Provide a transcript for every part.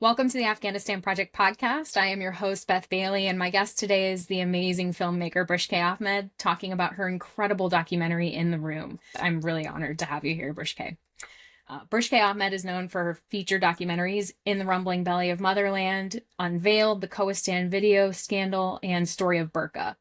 Welcome to the Afghanistan Project podcast. I am your host, Beth Bailey, and my guest today is the amazing filmmaker Brishkay Ahmed, talking about her incredible documentary, In the Room. I'm really honored to have you here, Brishkay. Brishkay Ahmed is known for her feature documentaries In the Rumbling Belly of Motherland, Unveiled, the Kohistan Video Scandal, and Story of Burqa.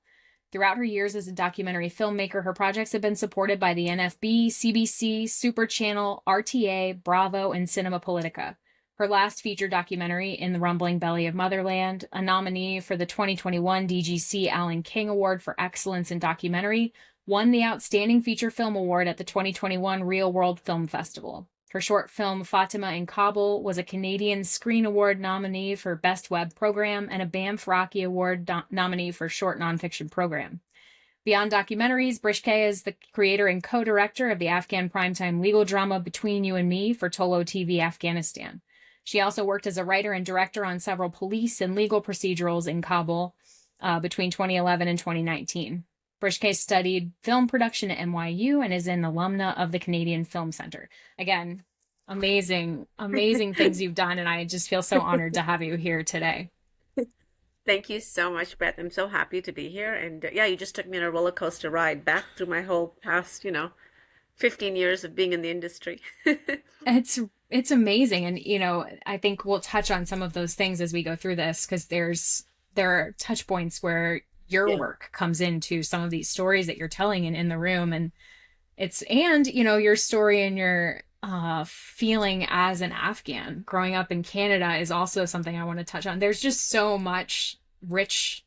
Throughout her years as a documentary filmmaker, her projects have been supported by the NFB, CBC, Super Channel, RTA, Bravo, and Cinema Politica. Her last feature documentary, In the Rumbling Belly of Motherland, a nominee for the 2021 DGC Allan King Award for Excellence in Documentary, won the Outstanding Feature Film Award at the 2021 Reelworld Film Festival. Her short film, Fatima in Kabul, was a Canadian Screen Award nominee for Best Web Program and a Banff Rockie Award nominee for Short Nonfiction Program. Beyond documentaries, Brishkay is the creator and co-director of the Afghan primetime legal drama Between You and Me for Tolo TV Afghanistan. She also worked as a writer and director on several police and legal procedurals in Kabul between 2011 and 2019. Brishkay studied film production at NYU and is an alumna of the Canadian Film Centre. Again, amazing things you've done, and I just feel so honored to have you here today. Thank you so much, Beth. I'm so happy to be here. And yeah, you just took me on a roller coaster ride back through my whole past, 15 years of being in the industry. It's amazing. And, I think we'll touch on some of those things as we go through this, because there are touch points where your work comes into some of these stories that you're telling in the room. And your story and your feeling as an Afghan growing up in Canada is also something I want to touch on. There's just so much rich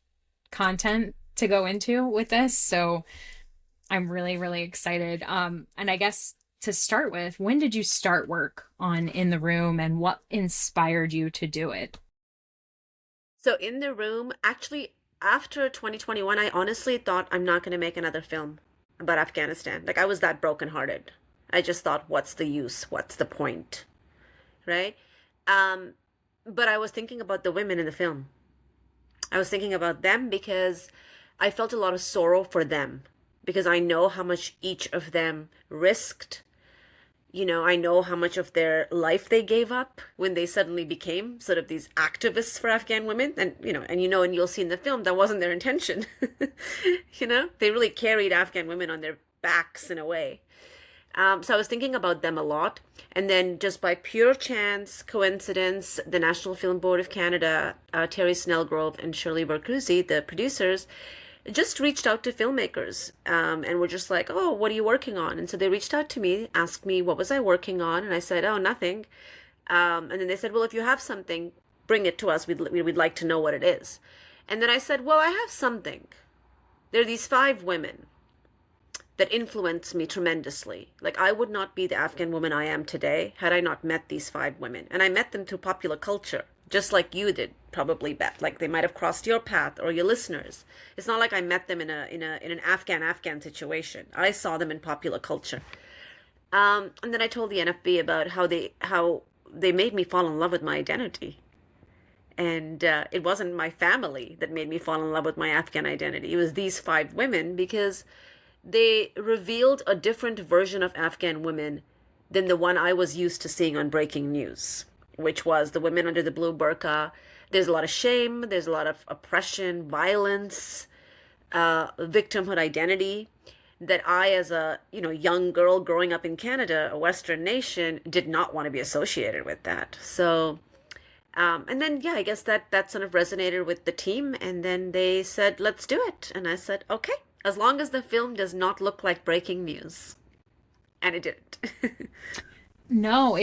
content to go into with this. So I'm really, really excited. And I guess to start with, when did you start work on In the Room and what inspired you to do it? So In the Room, actually, after 2021, I honestly thought I'm not going to make another film about Afghanistan. Like, I was that brokenhearted. I just thought, what's the use? What's the point? Right? But I was thinking about the women in the film. I was thinking about them because I felt a lot of sorrow for them, because I know how much each of them risked. I know how much of their life they gave up when they suddenly became sort of these activists for Afghan women. And you'll see in the film, that wasn't their intention. They really carried Afghan women on their backs in a way. So I was thinking about them a lot. And then just by pure chance, coincidence, the National Film Board of Canada, Terry Snellgrove and Shirley Barkouzi, the producers, just reached out to filmmakers and were just like, oh, what are you working on? And so they reached out to me, asked me what was I working on, and I said, oh, nothing. And then they said, well, if you have something, bring it to us. We'd like to know what it is. And then I said, well, I have something. There are these 5 women that influenced me tremendously. Like, I would not be the Afghan woman I am today had I not met these 5 women. And I met them through popular culture, just like you did, probably, Beth. Like, they might have crossed your path or your listeners. It's not like I met them in an Afghan situation. I saw them in popular culture. And then I told the NFB about how they made me fall in love with my identity. And it wasn't my family that made me fall in love with my Afghan identity. It was these 5 women, because they revealed a different version of Afghan women than the one I was used to seeing on breaking news, which was the women under the blue burqa. There's a lot of shame, there's a lot of oppression, violence, victimhood identity that I, as a young girl growing up in Canada, a Western nation, did not want to be associated with that. So, and then, I guess that sort of resonated with the team, and then they said, let's do it. And I said, okay, as long as the film does not look like breaking news. And it didn't. No,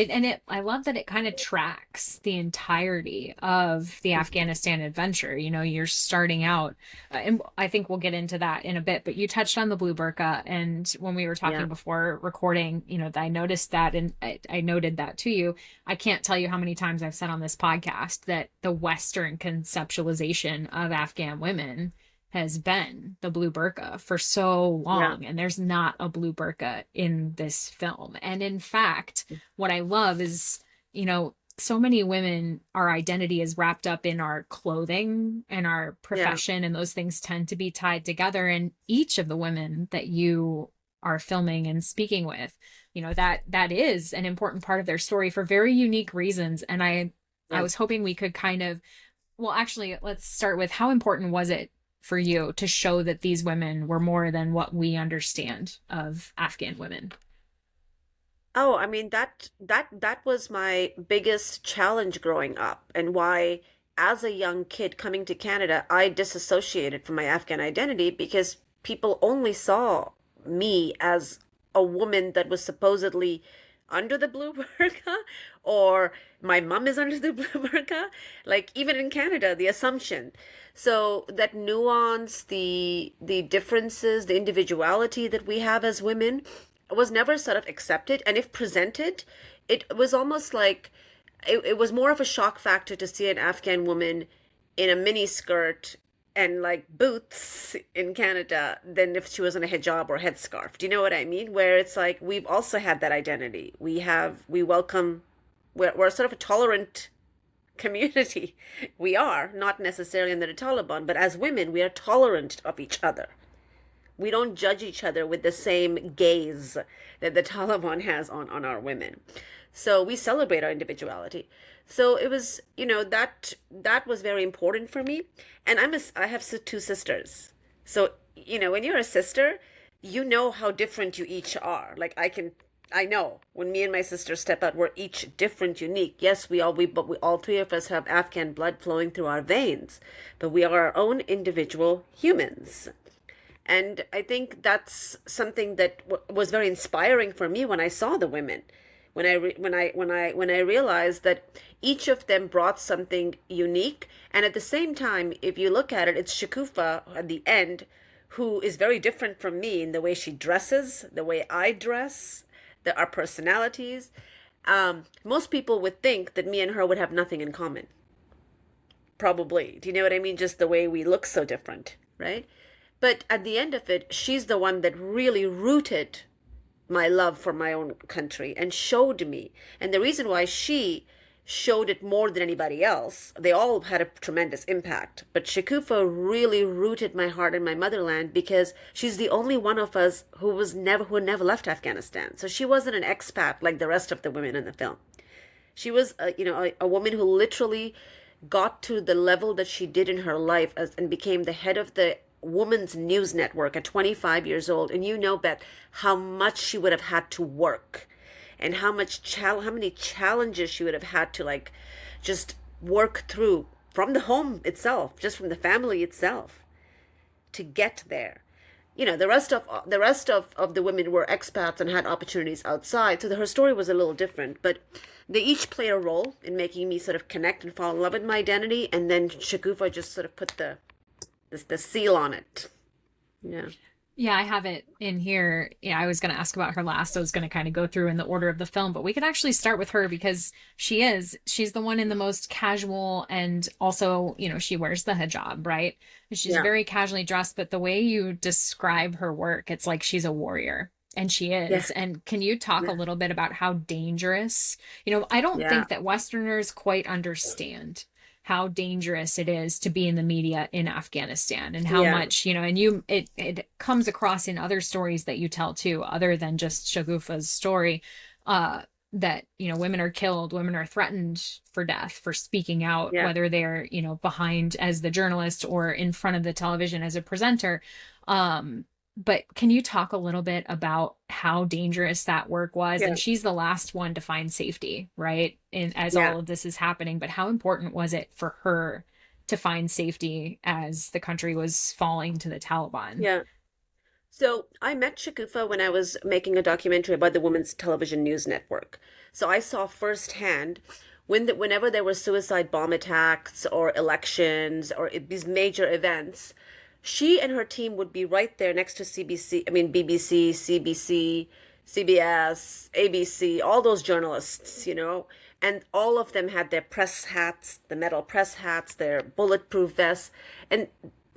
I love that it kind of tracks the entirety of the Afghanistan adventure. You're starting out, and I think we'll get into that in a bit, but you touched on the blue burqa. And when we were talking before recording, I noticed that, and I noted that to you. I can't tell you how many times I've said on this podcast that the Western conceptualization of Afghan women has been the blue burqa for so long. And there's not a blue burqa in this film. And in fact, what I love is, so many women, our identity is wrapped up in our clothing and our profession, and those things tend to be tied together. And each of the women that you are filming and speaking with, that is an important part of their story for very unique reasons. And I I Yeah. was hoping we could kind of, well, actually, let's start with how important was it for you to show that these women were more than what we understand of Afghan women? Oh, I mean that was my biggest challenge growing up, and why as a young kid coming to Canada, I disassociated from my Afghan identity because people only saw me as a woman that was supposedly under the blue burqa, or my mom is under the blue burqa. Like even in Canada, the assumption. So that nuance, the differences, the individuality that we have as women was never sort of accepted. And if presented, it was almost like it was more of a shock factor to see an Afghan woman in a mini skirt and like boots in Canada than if she was in a hijab or headscarf. Do you know what I mean? Where it's like we've also had that identity. We welcome, we're sort of a tolerant community. We are, not necessarily under the Taliban, but as women, we are tolerant of each other. We don't judge each other with the same gaze that the Taliban has on our women. So we celebrate our individuality. So it was, that was very important for me. And I have two sisters. So, when you're a sister, you know how different you each are. Like I know when me and my sister step out, we're each different, unique. Yes, but we all three of us have Afghan blood flowing through our veins, but we are our own individual humans. And I think that's something that was very inspiring for me when I saw the women, when I realized that each of them brought something unique. And at the same time, if you look at it, it's Shakufa at the end, who is very different from me in the way she dresses, the way I dress, our personalities. Most people would think that me and her would have nothing in common. Probably. Do you know what I mean? Just the way we look so different, right? But at the end of it, she's the one that really rooted my love for my own country and showed me. And the reason why she showed it more than anybody else, they all had a tremendous impact. But Shakufa really rooted my heart in my motherland because she's the only one of us who never left Afghanistan. So she wasn't an expat like the rest of the women in the film. She was, a woman who literally got to the level that she did in her life and became the head of the woman's news network at 25 years old. And Beth, how much she would have had to work and how many challenges she would have had to like just work through from the home itself, just from the family itself to get there. The rest of the women were expats and had opportunities outside. So her story was a little different, but they each played a role in making me sort of connect and fall in love with my identity. And then Shakufa just sort of put the seal on it. Yeah. Yeah, I have it in here. Yeah, I was going to ask about her last. I was going to kind of go through in the order of the film, but we could actually start with her because she's the one in the most casual, and also, she wears the hijab, right? She's Yeah. very casually dressed, but the way you describe her work, it's like she's a warrior. And she Yeah. is. And can you talk a Yeah. little bit about how dangerous, I don't Yeah. think that Westerners quite understand how dangerous it is to be in the media in Afghanistan, and how Yeah. much, and it comes across in other stories that you tell too, other than just Shagufa's story, that, women are killed, women are threatened for death for speaking out, Yeah. whether they're, behind as the journalist or in front of the television as a presenter. But can you talk a little bit about how dangerous that work was? Yeah. And she's the last one to find safety, right? As Yeah. all of this is happening. But how important was it for her to find safety as the country was falling to the Taliban? Yeah. So I met Shakufa when I was making a documentary about the Women's Television News Network. So I saw firsthand whenever there were suicide bomb attacks or elections or these major events, she and her team would be right there next to BBC, CBC, CBS, ABC, all those journalists, and all of them had their press hats, the metal press hats, their bulletproof vests. And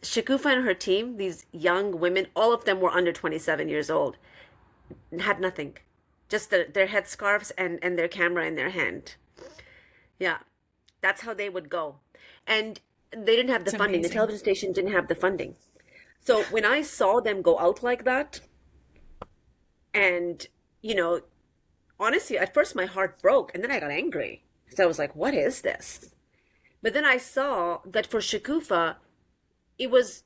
Shakufa and her team, these young women, all of them were under 27 years old, had nothing, just their headscarves and their camera in their hand. Yeah, that's how they would go. And they didn't have the It's funding. The amazing. television station didn't have the funding. So when I saw them go out like that, and, you know, honestly, at first my heart broke and then I got angry. So I was like, what is this? But then I saw that for Shakufa, it was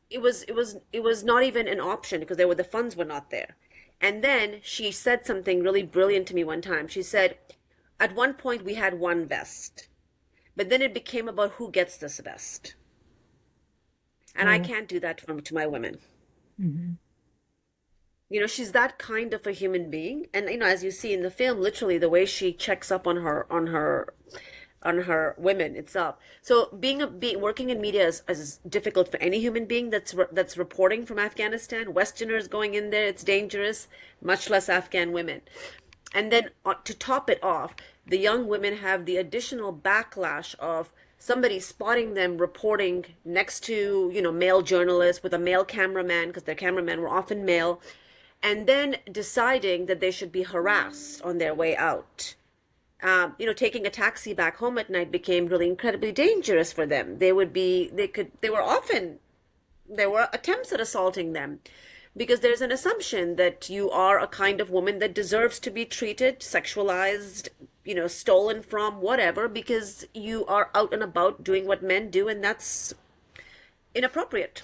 not even an option because the funds were not there. And then she said something really brilliant to me one time. She said, at one point we had one vest, but then it became about who gets this vest. And I Oh. can't do that to my women. Hmm. She's that kind of a human being. And as you see in the film, literally the way she checks up on her women itself. So working in media is difficult for any human being that's reporting from Afghanistan. Westerners going in there, it's dangerous, much less Afghan women. And then to top it off, the young women have the additional backlash of somebody spotting them reporting next to, male journalists with a male cameraman, because their cameramen were often male, and then deciding that they should be harassed on their way out. Taking a taxi back home at night became really incredibly dangerous for them. There were attempts at assaulting them because there's an assumption that you are a kind of woman that deserves to be treated, sexualized, stolen from, whatever, because you are out and about doing what men do, and that's inappropriate.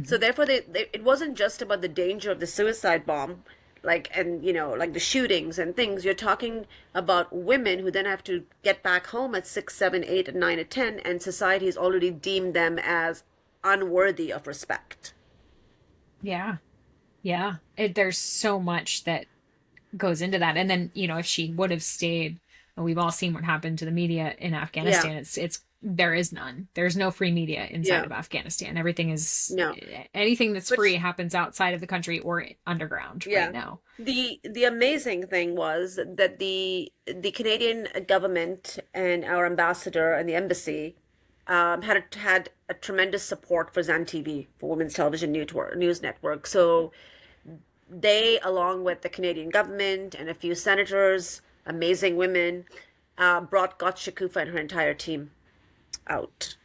So therefore, it wasn't just about the danger of the suicide bomb, like the shootings and things. You're talking about women who then have to get back home at 6, 7, 8, and 9, and 10, and society has already deemed them as unworthy of respect. Yeah. Yeah. There's so much that goes into that. And then, if she would have stayed, we've all seen what happened to the media in Yeah, Afghanistan. It's there is none. There's no free media inside yeah, of Afghanistan. Everything is no. anything that's But free happens outside of the country or underground right yeah, now. the amazing thing was that the Canadian government and our ambassador and the embassy had a tremendous support for Zan TV, for Women's Television News Network. So they, along with the Canadian government and a few senators, amazing women, got Shakufa and her entire team out.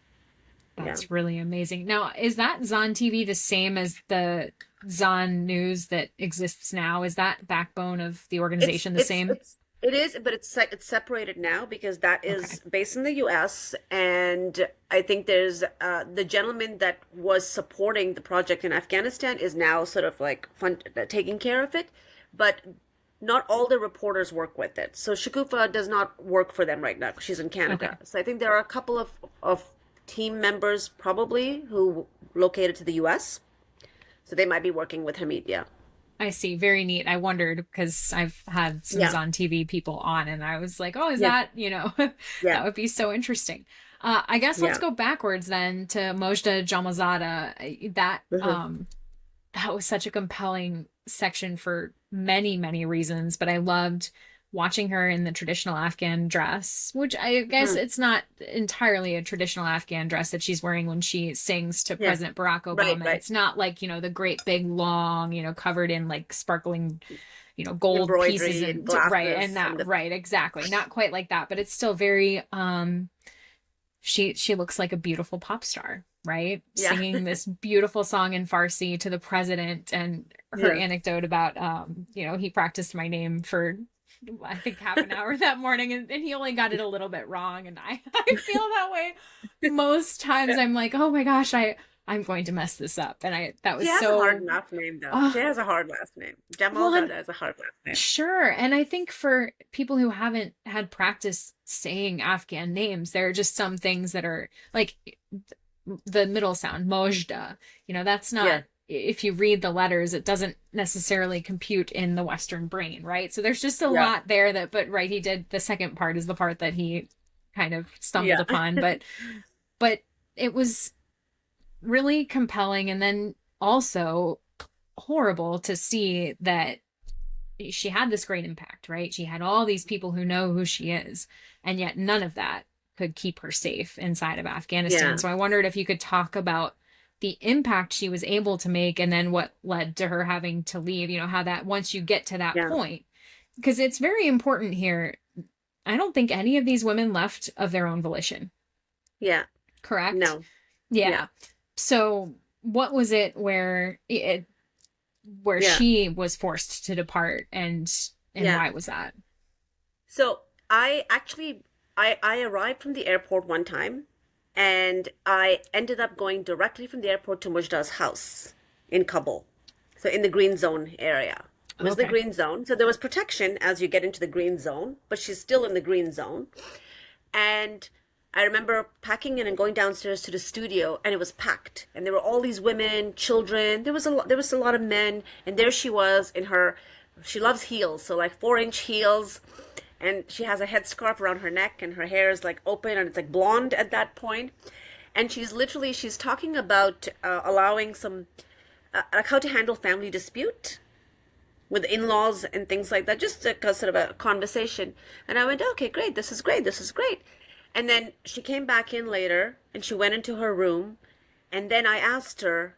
Yeah. That's really amazing. Now, is that Zan TV the same as the Zan News that exists now? Is that backbone of the It's organization the it's same? it's it is, but it's separated now because that Okay. is based in the U.S. and I think there's the gentleman that was supporting the project in Afghanistan is now sort of like taking care of it, but not all the reporters work with it. So Shakufa does not work for them right now. She's in Okay. Canada. So I think there are a couple of team members probably who located to the U.S. So they might be working with Hamidia. I see. Very neat. I wondered because I've had some Yeah, Zon TV people on, and I was like, oh, is yeah, that, yeah, that would be so interesting. I guess let's yeah. go backwards then to Mojda Jamalzada. Hmm. That was such a compelling section for many, many reasons, but I loved watching her in the traditional Afghan dress, which I guess Hmm. it's not entirely a traditional Afghan dress that she's wearing when she sings to Yeah, President Barack right, Obama. right. It's not like, the great big long, covered in like sparkling, gold pieces Embroidery and and right, and glasses and that right, exactly. Not quite like that, but it's still very she looks like a beautiful pop star, right? yeah, Singing this beautiful song in Farsi to the president, and her yeah, anecdote about he practiced my name for I think half an hour that morning, and he only got it a little bit wrong, and I feel that way most times. I'm like, oh my gosh, I'm going to mess this up, and I that she was has a hard so last name though. oh She has a hard last name. Jamal well. And Zada has a hard last name. sure. And I think for people who haven't had practice saying Afghan names, there are just some things that are like the middle sound, Mojda. That's not, Yeah, if you read the letters, it doesn't necessarily compute in the Western brain, right? So there's just a yeah, lot there but right, he did the second part is the part that he kind of stumbled yeah, upon, but it was really compelling. And then also horrible to see that she had this great impact, right? She had all these people who know who she is, and yet none of that could keep her safe inside of Afghanistan. yeah, So I wondered if you could talk about the impact she was able to make and then what led to her having to leave, how that once you get to that yeah, point, because it's very important here. I don't think any of these women left of their own volition, yeah. correct? No, yeah, Yeah. So what was it where yeah, she was forced to depart, and yeah. why was that? So I actually I arrived from the airport one time, and I ended up going directly from the airport to Mujda's house in Kabul. So in the green zone area. It was the Okay. green zone. So there was protection as you get into the green zone, but she's still in the green zone. And I remember packing in and going downstairs to the studio, and it was packed. And there were all these women, children. There was a lot of men, and there she was in her. She loves heels, so like 4-inch heels, and she has a headscarf around her neck, and her hair is like open, and it's like blonde at that point. And she's talking about allowing some like how to handle family dispute with in-laws and things like that, just a sort of a conversation. And I went, okay, great, this is great, this is great. And then she came back in later, and she went into her room, and then I asked her,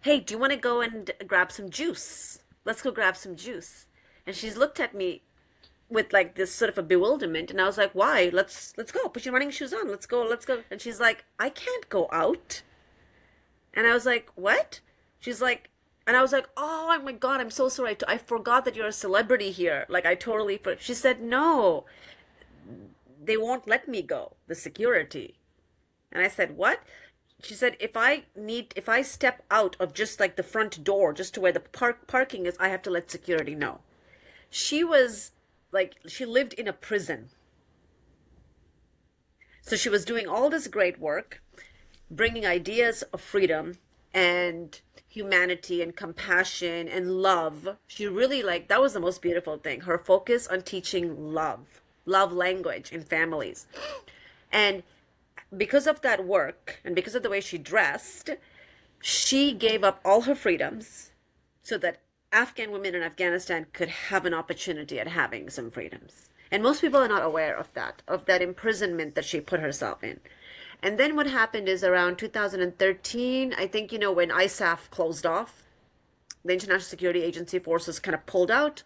hey, do you want to go and grab some juice? Let's go grab some juice. And she's looked at me with like this sort of a bewilderment, and I was like, why? Let's go, put your running shoes on, let's go, let's go. And she's like, I can't go out. And I was like, what? She's like, and I was like, oh my God, I'm so sorry. I forgot that you're a celebrity here. Like, I totally, she said, no, they won't let me go, the security. And I said, what? She said, if I step out of just like the front door, just to where the parking is, I have to let security know. She was like, she lived in a prison. So she was doing all this great work, bringing ideas of freedom and humanity and compassion and love. She really, like, that was the most beautiful thing. Her focus on teaching love language in families. And because of that work and because of the way she dressed, she gave up all her freedoms so that Afghan women in Afghanistan could have an opportunity at having some freedoms. And most people are not aware of that imprisonment that she put herself in. And then what happened is around 2013, I think, when ISAF closed off, the International Security Agency forces kind of pulled out.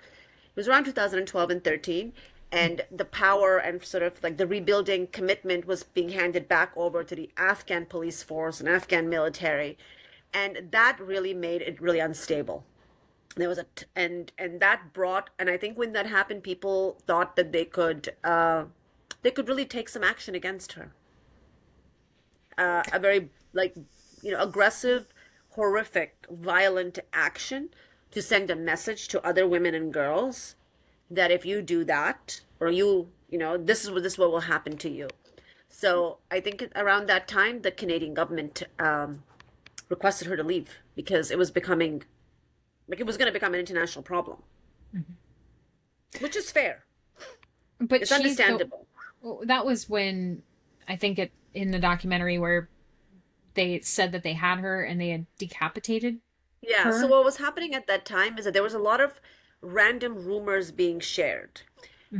It was around 2012 and 13. And the power and sort of like the rebuilding commitment was being handed back over to the Afghan police force and Afghan military. And that really made it really unstable. There was and that brought, and I think when that happened, people thought that they could really take some action against her. A very aggressive, horrific, violent action to send a message to other women and girls that if you do that, or this is what will happen to you. So I think around that time, the Canadian government requested her to leave because it was becoming, like, it was going to become an international problem, which is fair. But it's understandable. That was when I think in the documentary where they said that they had her and they had decapitated her. So what was happening at that time is that there was a lot of random rumors being shared.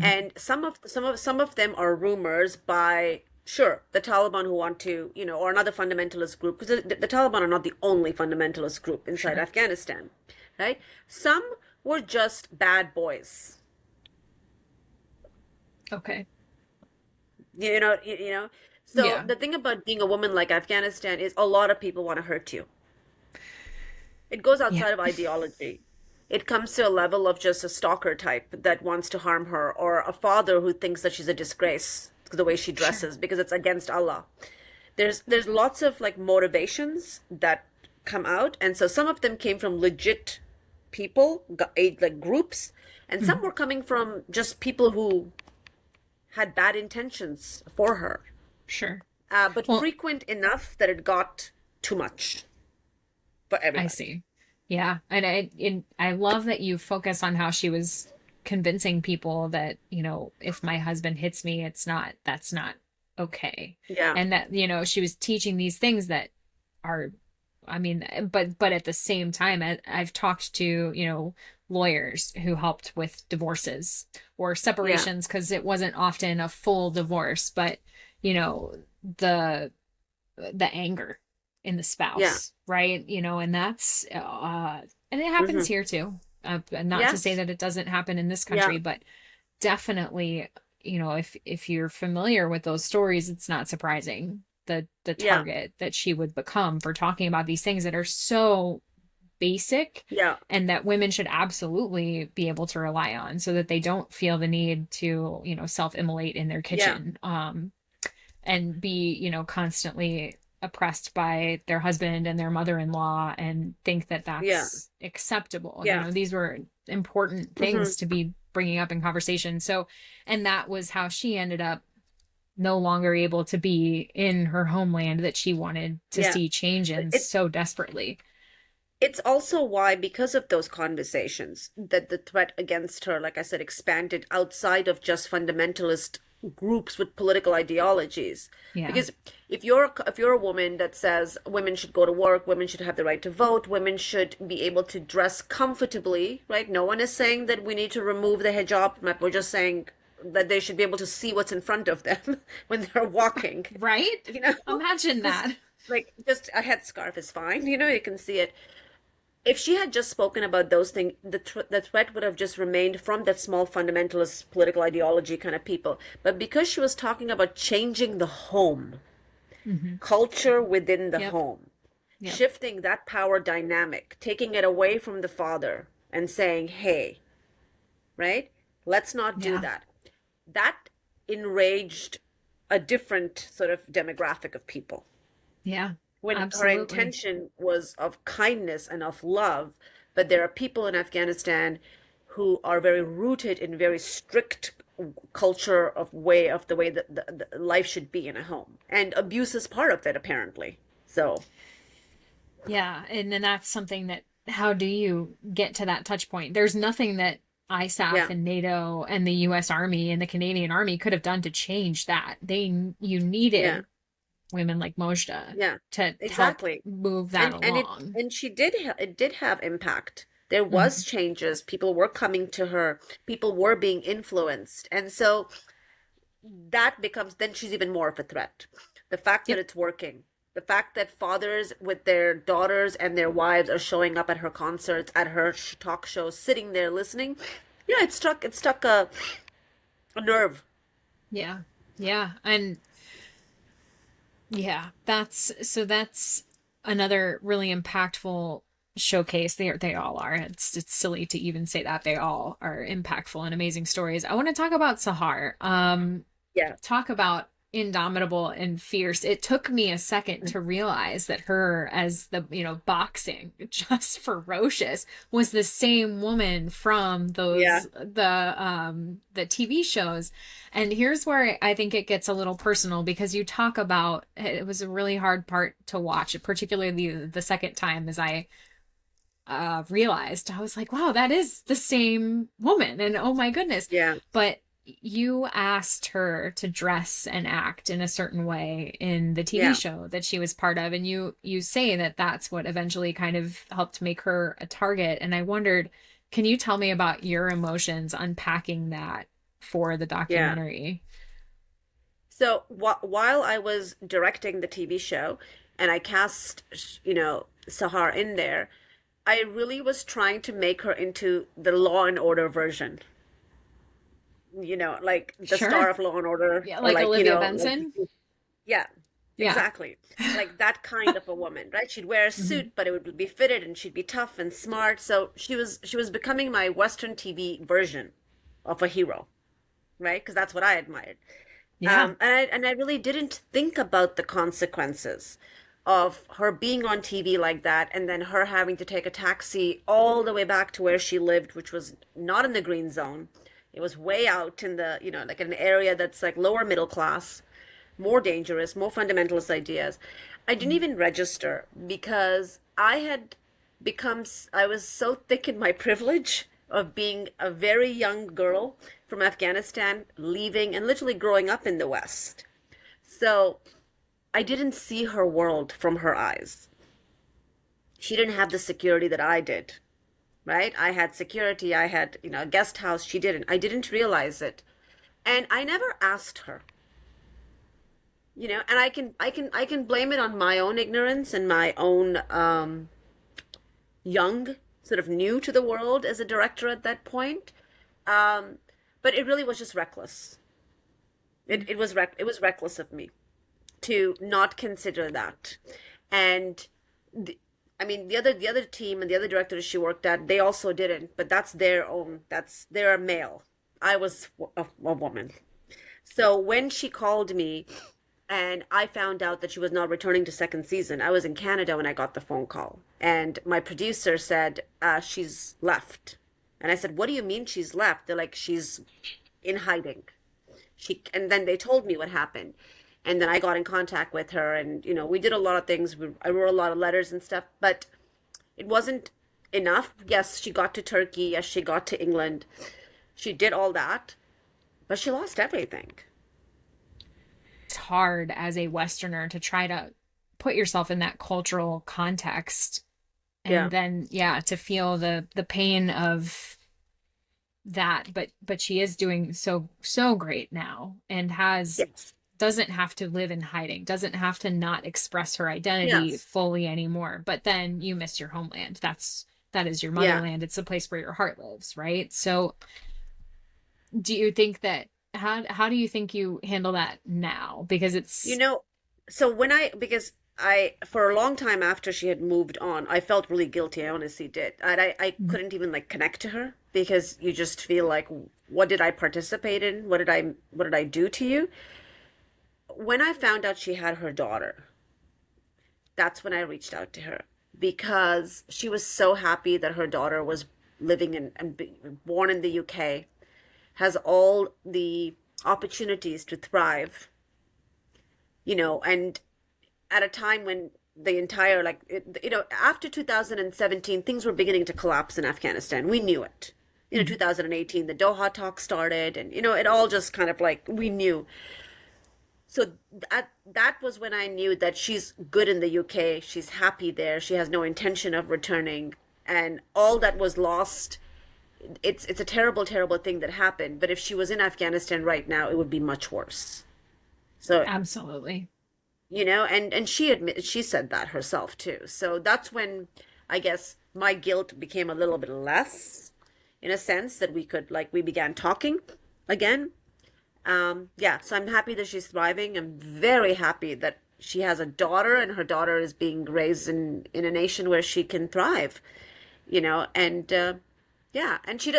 And some of them are rumors by, sure, the Taliban who want to, or another fundamentalist group, because the Taliban are not the only fundamentalist group inside Afghanistan, right? Some were just bad boys. Okay. So the thing about being a woman like Afghanistan is a lot of people want to hurt you. It goes outside of ideology. It comes to a level of just a stalker type that wants to harm her, or a father who thinks that she's a disgrace the way she dresses because it's against Allah. There's lots of like motivations that come out, and so some of them came from legit people, like groups, and some were coming from just people who had bad intentions for her. Sure. But frequent enough that it got too much for everybody. I see. Yeah. And I love that you focus on how she was convincing people that, if my husband hits me, that's not okay. Yeah. And that, she was teaching these things that are, but at the same time, I've talked to, lawyers who helped with divorces or separations, because it wasn't often a full divorce, but, the anger in the spouse, right? And that's, and it happens here too. Not to say that it doesn't happen in this country, but definitely, if you're familiar with those stories, it's not surprising the target that she would become for talking about these things that are so basic Yeah. and that women should absolutely be able to rely on so that they don't feel the need to, self-immolate in their Yeah. kitchen, and be, constantly oppressed by their husband and their mother-in-law and think that Yeah. that's acceptable. Yeah. These were important Hmm. things to be bringing up in conversation. So, and that was how she ended up no longer able to be in her homeland that she wanted to Yeah. see change But in so desperately. it's also why, because of those conversations, that the threat against her, like I said, expanded outside of just fundamentalist groups with political ideologies. Yeah. Because if you're a woman that says women should go to work, women should have the right to vote, women should be able to dress comfortably, right? No one is saying that we need to remove the hijab. We're just saying that they should be able to see what's in front of them when they're walking. Right? You know, Imagine that. like just a headscarf is fine. You can see it. If she had just spoken about those things, the threat would have just remained from that small fundamentalist political ideology kind of people. But because she was talking about changing the home, Mm-hmm. culture within the Yep. home, Yep. shifting that power dynamic, taking it away from the father and saying, hey, right, let's not do Yeah. that. That enraged a different sort of demographic of people. Yeah. When her Absolutely. intention was of kindness and of love, but there are people in Afghanistan who are very rooted in very strict culture of the way that the life should be in a home, and abuse is part of it apparently. So Yeah, and then that's something that how do you get to that touch point? There's nothing that ISAF yeah, and NATO and the US Army and the Canadian Army could have done to change that. You yeah, needed women like Mojda yeah, to help exactly. move that And along. she did it did have impact. There Hmm. was changes. People were coming to her. People were being influenced, and so that becomes, then she's even more of a threat. The fact that Yep. it's working, the fact that fathers with their daughters and their wives are showing up at her concerts, at her talk shows, sitting there listening. Yeah, it struck a nerve. Yeah. Yeah. And yeah, that's another really impactful showcase. They all are. It's silly to even say that. They all are impactful and amazing stories. I want to talk about Sahar. Yeah. Talk about indomitable and fierce. It took me a second to realize that her as the, boxing, just ferocious, was the same woman from Yeah. the TV shows. And here's where I think it gets a little personal because you talk about it was a really hard part to watch, particularly the second time as I realized. I was like, wow, that is the same woman. And oh my goodness. Yeah. But you asked her to dress and act in a certain way in the TV Yeah. show that she was part of, and you say that that's what eventually kind of helped make her a target. And I wondered, can you tell me about your emotions unpacking that for the Yeah. documentary? So while I was directing the TV show and I cast, Sahar in there, I really was trying to make her into the Law and Order version. Like the star Sure. of Law and Order, Yeah, or like like, Olivia Benson. yeah, Yeah. exactly. Like that kind of a woman, right? She'd wear a Hmm. suit, but it would be fitted and she'd be tough and smart. So she was becoming my Western TV version of a hero, right? Because that's what I admired. Yeah. And I really didn't think about the consequences of her being on TV like that, and then her having to take a taxi all the way back to where she lived, which was not in the green zone. It was way out in the, like an area that's like lower middle class, more dangerous, more fundamentalist ideas. I didn't even register because I was so thick in my privilege of being a very young girl from Afghanistan, leaving and literally growing up in the West. So I didn't see her world from her eyes. She didn't have the security that I did, right? I had security, I had, a guest house. She didn't. I didn't realize it. And I never asked her, and I can blame it on my own ignorance and my own young, sort of new to the world as a director at that point. Um, but it really was just reckless. It was reckless of me to not consider that. And I mean, the other team and the other directors she worked at, they also didn't, but that's their own. They're a male. I was a woman. So when she called me and I found out that she was not returning to second season, I was in Canada when I got the phone call, and my producer said, she's left. And I said, what do you mean she's left? They're like, she's in hiding. And then they told me what happened. And then I got in contact with her, and we did a lot of things. I wrote a lot of letters and stuff, but it wasn't enough. Yes, she got to Turkey. Yes, she got to England. She did all that, but she lost everything. It's hard as a Westerner to try to put yourself in that cultural context, Yeah. and then yeah, to feel the pain of that. But she is doing so great now, and has Yes. doesn't have to live in hiding, doesn't have to not express her identity Yes. fully anymore. But then you miss your homeland. That is your Yeah. motherland. It's the place where your heart lives, right? So do you think that how do you think you handle that now? Because You it's know, so because for a long time after she had moved on, I felt really guilty. I honestly did. And I couldn't even like connect to her, because you just feel like, what did I participate in? What did I do to you? When I found out she had her daughter, that's when I reached out to her, because she was so happy that her daughter was living in and born in the UK, has all the opportunities to thrive, and at a time when the entire, like, after 2017, things were beginning to collapse in Afghanistan. We knew it. 2018, the Doha talk started, and, it all just kind of like, we knew. So that was when I knew that she's good in the UK. She's happy there. She has no intention of returning. And all that was lost. It's a terrible, terrible thing that happened. But if she was in Afghanistan right now, it would be much worse. So, absolutely. and she said that herself too. So that's when I guess my guilt became a little bit less, in a sense that we began talking again. Yeah, so I'm happy that she's thriving. I'm very happy that she has a daughter, and her daughter is being raised in a nation where she can thrive, and yeah, and she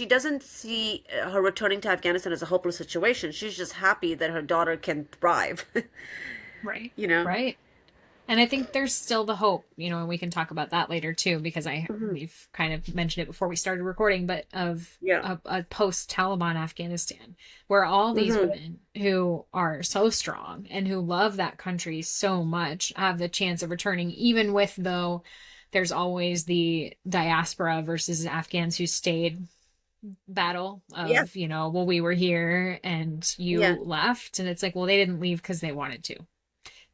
doesn't see her returning to Afghanistan as a hopeless situation. She's just happy that her daughter can thrive, Right. you know. Right. And I think there's still the hope, and we can talk about that later too, because Hmm. we've kind of mentioned it before we started recording, but of Yeah. a post-Taliban Afghanistan, where all these Hmm. women who are so strong and who love that country so much have the chance of returning, even with, though, there's always the diaspora versus Afghans who stayed battle Yeah. of, well, we were here and you Yeah. left. And it's like, well, they didn't leave because they wanted to.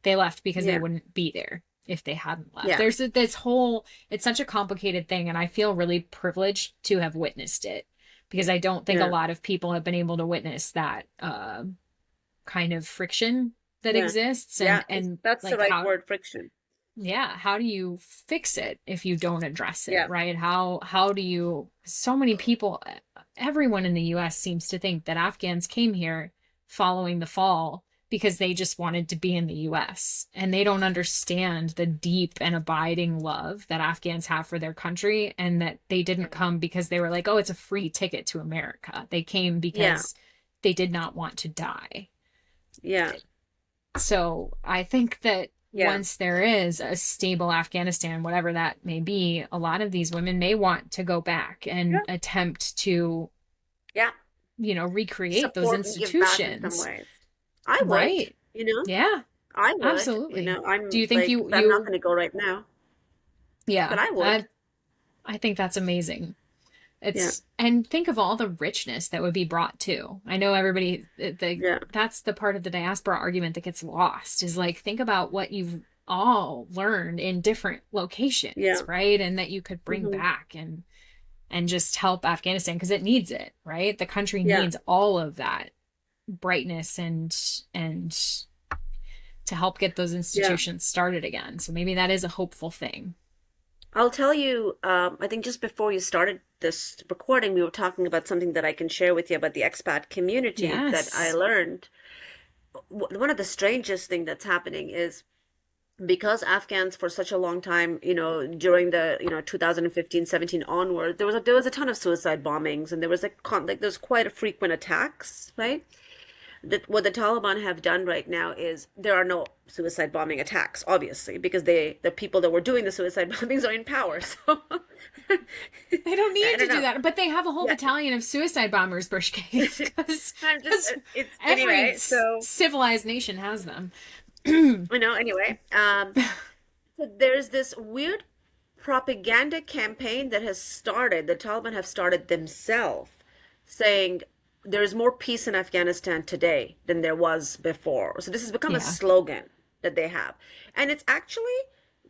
They left because they Yeah. wouldn't be there if they hadn't left. Yeah. There's this whole, it's such a complicated thing. And I feel really privileged to have witnessed it, because I don't think a Yeah. lot of people have been able to witness that kind of friction that Yeah. exists. Yeah. And That's the like, right word, friction. yeah, how do you fix it if you don't address it, Yeah. right? How do you, so many people, everyone in the US seems to think that Afghans came here following the fall because they just wanted to be in the US, and they don't understand the deep and abiding love that Afghans have for their country, and that they didn't come because they were like, oh, it's a free ticket to America. They came Yeah. because they did not want to die. Yeah. So I think that Yeah. once there is a stable Afghanistan, whatever that may be, a lot of these women may want to go back and Yeah. attempt to, Yeah. recreate those Support and give back in some institutions. ways. I would, Right. Yeah, I would, absolutely. Do I'm you think like, you I'm not going to go right now, but yeah, I would. I think that's amazing. Yeah. And think of all the richness that would be brought to. I know everybody, Yeah. that's the part of the diaspora argument that gets lost, is like, think about what you've all learned in different locations, Yeah. right? And that you could bring Hmm. back and just help Afghanistan, because it needs it, right? The country Yeah. needs all of that brightness and to help get those Yeah. institutions started again. So maybe that is a hopeful thing. I'll tell you, I think just before you started this recording, we were talking about something that I can share with you about the expat community that I Yes. learned. One of the strangest thing that's happening is because Afghans for such a long time, during the 2015, 17 onward, there was a ton of suicide bombings, and there was there's quite a frequent attacks, right? That what the Taliban have done right now is there are no suicide bombing attacks, obviously, because the people that were doing the suicide bombings are in power. So They don't I need to don't do know. that, but they have a whole Yeah. battalion of suicide bombers, Brishkay, because I'm just it's every anyway. So civilized nation has them. anyway, so there's this weird propaganda campaign that has started. The Taliban have started themselves, saying there's more peace in Afghanistan today than there was before. So this has become a Yeah, slogan that they have. And it's actually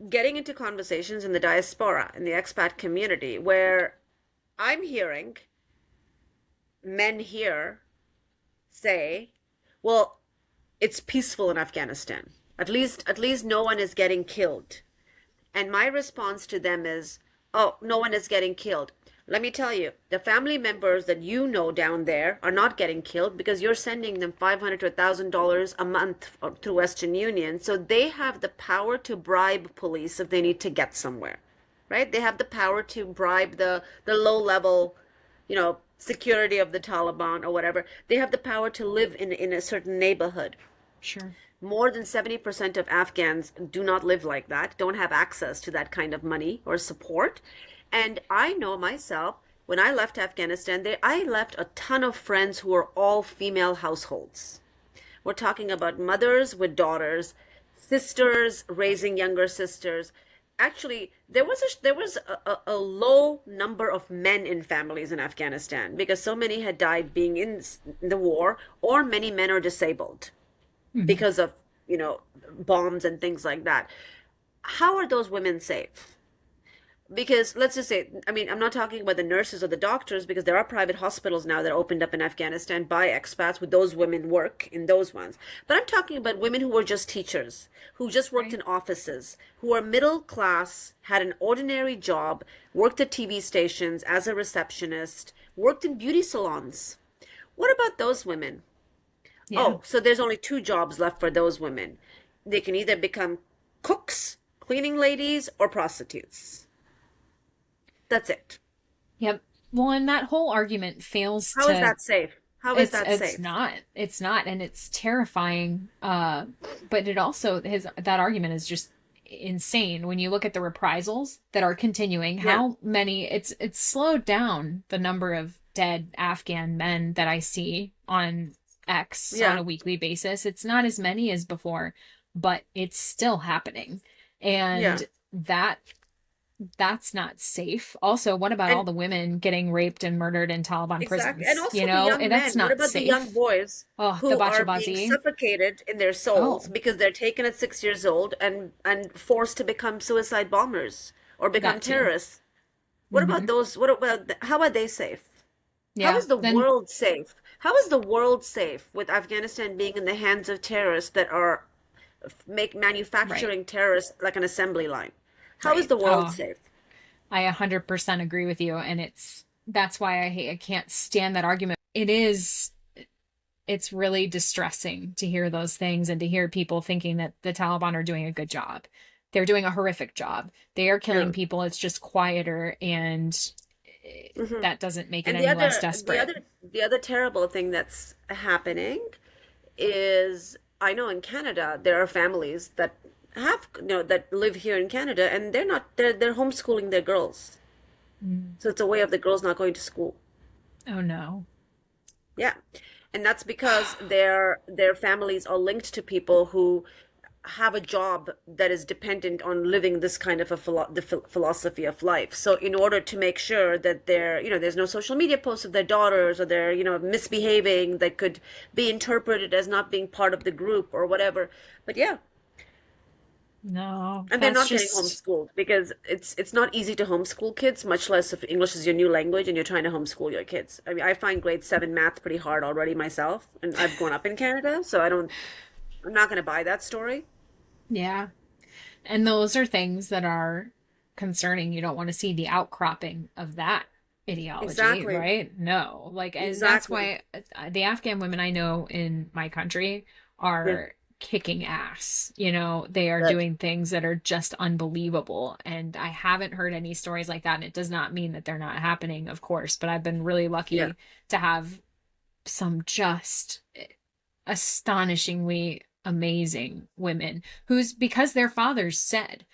getting into conversations in the diaspora, in the expat community, where I'm hearing men here say, well, it's peaceful in Afghanistan. At least no one is getting killed. And my response to them is, oh, no one is getting killed. Let me tell you, the family members that you know down there are not getting killed because you're sending them $500 to $1,000 a month through Western Union. So they have the power to bribe police if they need to get somewhere, right? They have the power to bribe the low level, security of the Taliban or whatever. They have the power to live in a certain neighborhood. sure. More than 70% of Afghans do not live like that, don't have access to that kind of money or support. And I know myself, when I left Afghanistan, I left a ton of friends who were all female households. We're talking about mothers with daughters, sisters raising younger sisters. Actually, there was a low number of men in families in Afghanistan because so many had died being in the war, or many men are disabled Mhm. because of bombs and things like that. How are those women safe? Because let's just say, I mean, I'm not talking about the nurses or the doctors, because there are private hospitals now that are opened up in Afghanistan by expats with those women work in those ones. But I'm talking about women who were just teachers, who just worked Right. in offices, who are middle class, had an ordinary job, worked at TV stations as a receptionist, worked in beauty salons. What about those women? Yeah. Oh, so there's only two jobs left for those women. They can either become cooks, cleaning ladies, or prostitutes. That's it. Yep. Well, and that whole argument fails How is to that safe? How is it's that it's safe? not. It's not, and it's terrifying. But it also his that argument is just insane when you look at the reprisals that are continuing. Yeah, How many it's slowed down the number of dead Afghan men that I see on X on yeah, a weekly basis. It's not as many as before, but it's still happening. yeah. And that that's not safe. Also, what about all And the women getting raped and murdered in Taliban exactly. And prisons? also the young That's men. What not about the young safe. boys Oh, the who are being bachabazi. suffocated in their souls Oh, because they're taken at 6 years old and forced to become suicide bombers or become that too. terrorists? What about Hmm. those? What about how are they safe? How Yeah. is the Then, world safe? How is the world safe with Afghanistan being in the hands of terrorists that are make right, manufacturing terrorists like an assembly line? How is right. the world Oh, safe? I 100% agree with you. And that's why I can't stand that argument. It's really distressing to hear those things and to hear people thinking that the Taliban are doing a good job. They're doing a horrific job. They are Yeah. killing people. It's just quieter, and Hmm. that doesn't make it And any less desperate. the other terrible thing that's happening is I know in Canada there are families that that live here in Canada, and they're homeschooling their girls. Mm. So it's a way of the girls not going to school. Oh no. Yeah. And that's because their families are linked to people who have a job that is dependent on living this kind of philosophy of life. So in order to make sure that there's no social media posts of their daughters, or they're, misbehaving, that could be interpreted as not being part of the group or whatever. But yeah, No, and they're that's not getting just homeschooled because it's not easy to homeschool kids, much less if English is your new language and you're trying to homeschool your kids. I mean, I find grade 7 math pretty hard already myself, and I've grown up in Canada, so I'm not going to buy that story. yeah. And those are things that are concerning. You don't want to see the outcropping of that ideology, Exactly. right? No. Like, and that's Exactly. why the Afghan women I know in my country Yeah. are kicking ass. You know, they are Right. doing things that are just unbelievable. And I haven't heard any stories like that. And it does not mean that they're not happening, of course, but I've been really Yeah. lucky to have some just astonishingly amazing women who's, because their fathers said,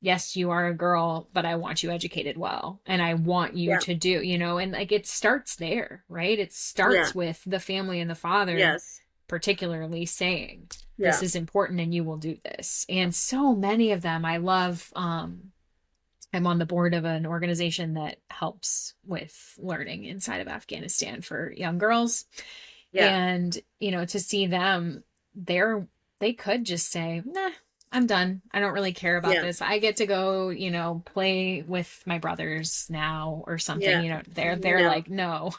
yes, you are a girl, but I want you educated well. And I want you Yeah. to do, you know, and like it starts there, right? It Yeah. starts with the family and the father, Yes. particularly saying, this Yeah. is important and you will do this. And so many of them, I love, I'm on the board of an organization that helps with learning inside of Afghanistan for young girls. Yeah. And, you know, to see them, they could just say, nah, I'm done. I don't really care about Yeah. this. I get to go, you know, play with my brothers now or something. Yeah. You know, they're No. like, no,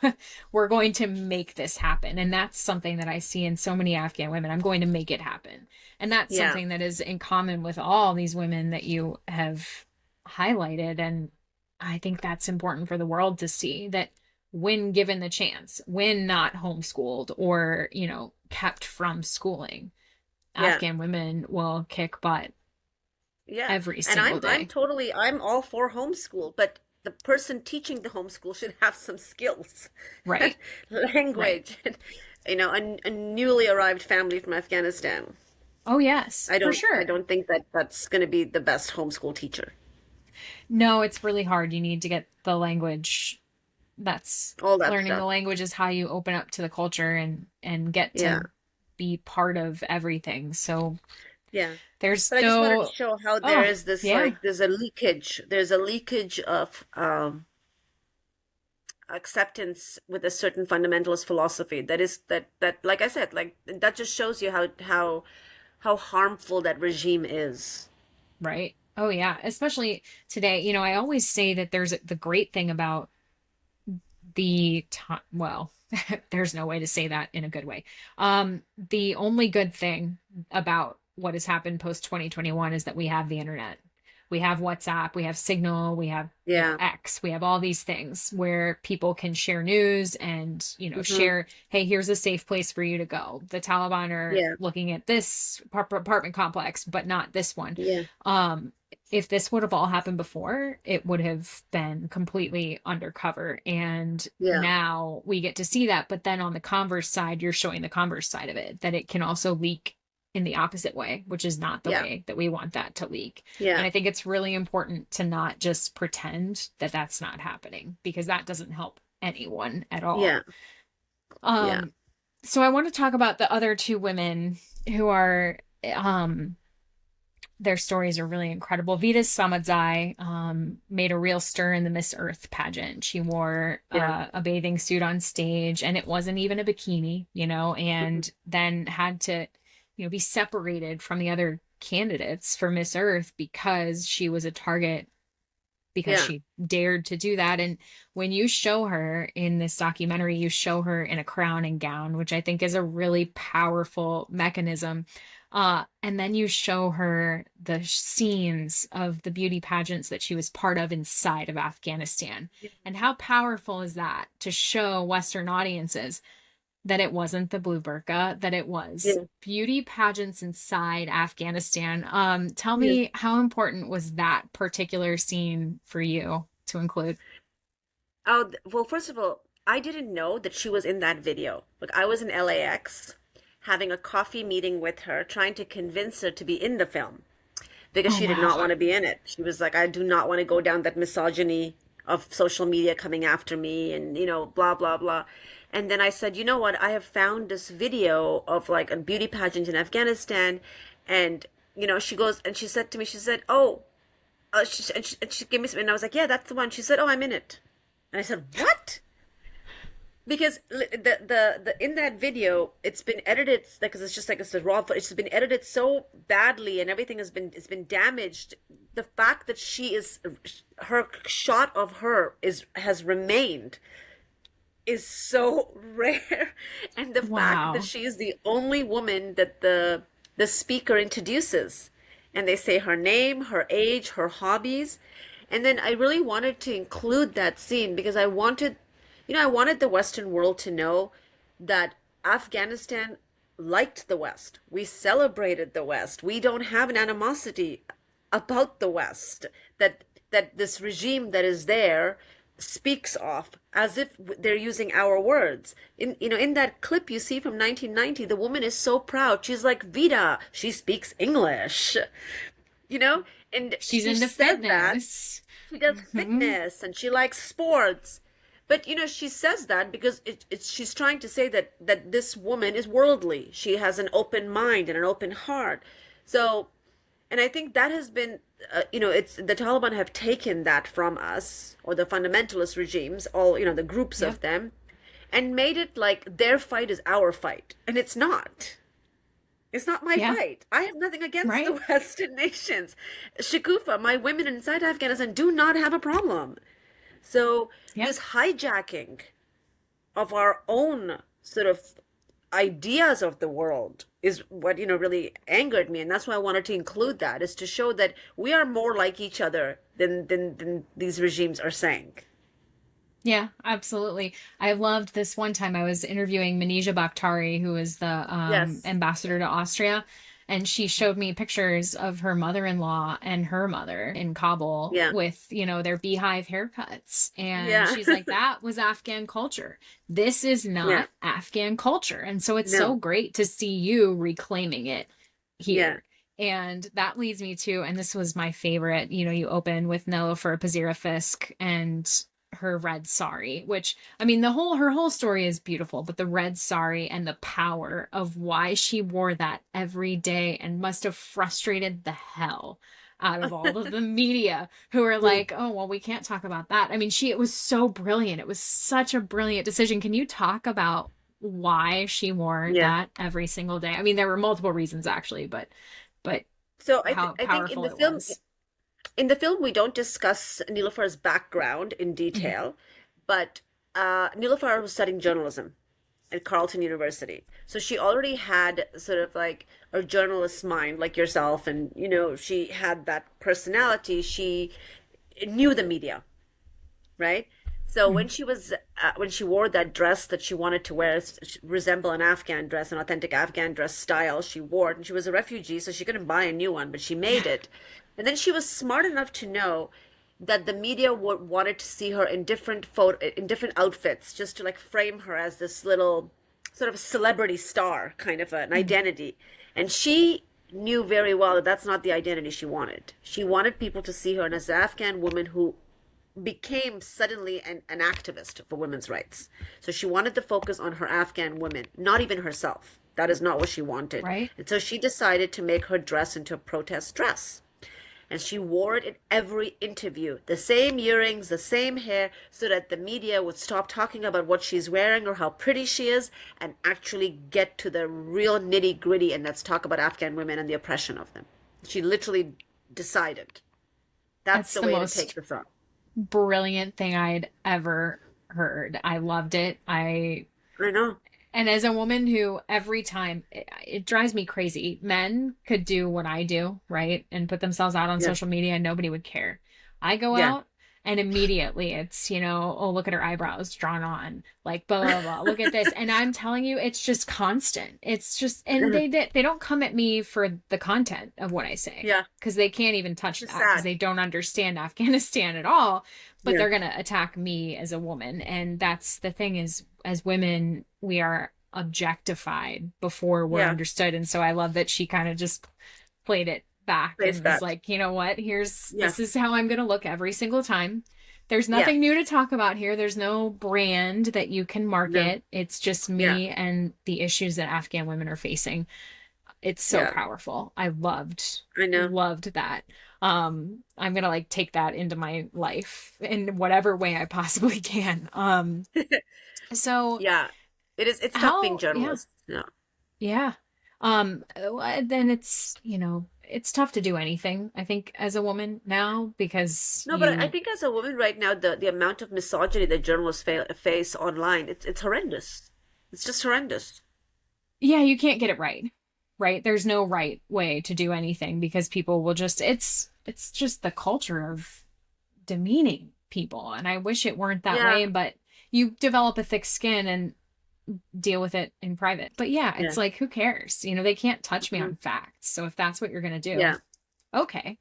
we're going to make this happen. And that's something that I see in so many Afghan women. I'm going to make it happen. And that's Yeah. something that is in common with all these women that you have highlighted. And I think that's important for the world to see that when given the chance, when not homeschooled or, you know, kept from schooling, Yeah. Afghan women will kick butt Yeah. every And single day. I'm all for homeschool, but the person teaching the homeschool should have some skills, Right. Right. language, and, a newly arrived family from Afghanistan. Oh, yes, for I sure. don't think that that's going to be the best homeschool teacher. No, it's really hard. You need to get the language. That's All that learning the stuff. language is how you open up to the culture and get Yeah. to be part of everything. So Yeah. there's But I just wanted to still, show how there oh, is this yeah, like there's a leakage of acceptance with a certain fundamentalist philosophy that like I said, like that just shows you how harmful that regime is. right. Oh, yeah. Especially today, you know, I always say that there's the great thing about the time. Well, there's no way to say that in a good way. The only good thing about what has happened post 2021 is that we have the internet. We have WhatsApp, we have Signal, we have, you know, Yeah. X, we have all these things where people can share news and, you know, Hmm. share, hey, here's a safe place for you to go. The Taliban are Yeah. looking at this apartment complex, but not this one. Yeah. Um, if this would have all happened before, it would have been completely undercover. And Yeah. now we get to see that. But then on the converse side, you're showing the converse side of it, that it can also leak in the opposite way, which is not the Yeah. way that we want that to leak. And Yeah. I think it's really important to not just pretend that that's not happening because that doesn't help anyone at all. Yeah. Yeah. Um, so I want to talk about the other two women who are um their stories are really incredible. Vita Samadzai made a real stir in the Miss Earth pageant. She wore Yeah. a bathing suit on stage, and it wasn't even a bikini, you know, Mhm. and then had to, you know, be separated from the other candidates for Miss Earth because she was a target because Yeah. she dared to do that. And when you show her in this documentary, you show her in a crown and gown, which I think is a really powerful mechanism. And then you show her the scenes of the beauty pageants that she was part of inside of Afghanistan. And how powerful is that to show Western audiences that it wasn't the blue burqa, that it was Yeah. beauty pageants inside Afghanistan. Tell Yeah. me, how important was that particular scene for you to include? Oh, well, first of all, I didn't know that she was in that video. Like, I was in LAX having a coffee meeting with her, trying to convince her to be in the film because Oh, she did not wow. want to be in it. She was like, I do not want to go down that misogyny of social media coming after me and, blah, blah, blah. And then I said, you know what? I have found this video of like a beauty pageant in Afghanistan. And, she goes and she said to me, she said, oh, and she gave me some, and I was like, yeah, that's the one. She said, oh, I'm in it. And I said, what? Because the in that video, it's been edited because it's just like it's the raw footage. It's been edited so badly, and everything it's been damaged. The fact that her shot of her has remained is so rare, and the fact that Wow. she is the only woman that the speaker introduces, and they say her name, her age, her hobbies, and then I really wanted to include that scene because I wanted the Western world to know that Afghanistan liked the West. We celebrated the West. We don't have an animosity about the West that this regime that is there speaks of as if they're using our words. In that clip you see from 1990, the woman is so proud. She's like, Vida, she speaks English. You know, and She's she into said that fitness. she does fitness and she likes sports. But she says that because she's trying to say that this woman is worldly. She has an open mind and an open heart. So, and I think that has been, it's the Taliban have taken that from us, or the fundamentalist regimes, all, the groups of them, and made it like their fight is our fight, and it's not. It's not my fight. I have nothing against the Western nations. Shikufa, my women inside Afghanistan do not have a problem. So this hijacking of our own sort of ideas of the world is what really angered me, and that's why I wanted to include that, is to show that we are more like each other than these regimes are saying. Yeah, absolutely. I loved this one time I was interviewing Manija Bakhtari, who is the ambassador to Austria, and she showed me pictures of her mother-in-law and her mother in Kabul with, their beehive haircuts. And she's like, that was Afghan culture. This is not Afghan culture. And so it's so great to see you reclaiming it here. And that leads me to, and this was my favorite, you open with Niloufar Pazira-Fisk and her red sari, which, I mean, her whole story is beautiful, but the red sari and the power of why she wore that every day and must have frustrated the hell out of all of the media who are like, oh, well, we can't talk about that. I mean, it was so brilliant. It was such a brilliant decision. Can you talk about why she wore that every single day? I mean, there were multiple reasons actually, but so how powerful it was. In the film, we don't discuss Niloufar's background in detail, but Niloufar was studying journalism at Carleton University. So she already had sort of like a journalist's mind, like yourself, and, she had that personality. She knew the media, right? So when she wore that dress that she wanted to wear, resemble an Afghan dress, an authentic Afghan dress style, she wore it, and she was a refugee, so she couldn't buy a new one, but she made it. And then she was smart enough to know that the media wanted to see her in different outfits, just to like frame her as this little sort of celebrity star, kind of an identity. And she knew very well that that's not the identity she wanted. She wanted people to see her as an Afghan woman who became suddenly an activist for women's rights. So she wanted to focus on her Afghan women, not even herself. That is not what she wanted. Right. And so she decided to make her dress into a protest dress. And she wore it in every interview, the same earrings, the same hair, so that the media would stop talking about what she's wearing or how pretty she is and actually get to the real nitty gritty, and let's talk about Afghan women and the oppression of them. She literally decided that's the way to take this on. Brilliant thing I'd ever heard. I loved it. I know. And as a woman who every time, it drives me crazy. Men could do what I do, right? And put themselves out on social media and nobody would care. I go out and immediately it's, oh, look at her eyebrows drawn on, like, blah, blah, blah. Look at this. And I'm telling you, it's just constant. It's just, and they don't come at me for the content of what I say. Yeah. Because they can't even touch that because they don't understand Afghanistan at all. But they're going to attack me as a woman. And that's the thing is, as women, we are objectified before we're understood. And so I love that she kind of just played it back and was like, you know what, this is how I'm going to look every single time. There's nothing new to talk about here. There's no brand that you can market. It's just me and the issues that Afghan women are facing. It's so powerful. I loved that. I'm going to like take that into my life in whatever way I possibly can. So it's tough being journalist. Then it's, it's tough to do anything, I think, as a woman now, because but I think as a woman right now, the amount of misogyny that journalists face online, it's horrendous. It's just horrendous. Yeah, you can't get it right. There's no right way to do anything because people will just, it's just the culture of demeaning people. And I wish it weren't that way, but you develop a thick skin and deal with it in private. But yeah, Yeah. it's like, who cares? You know, they can't touch me on facts. So if that's what you're going to do, Yeah. okay.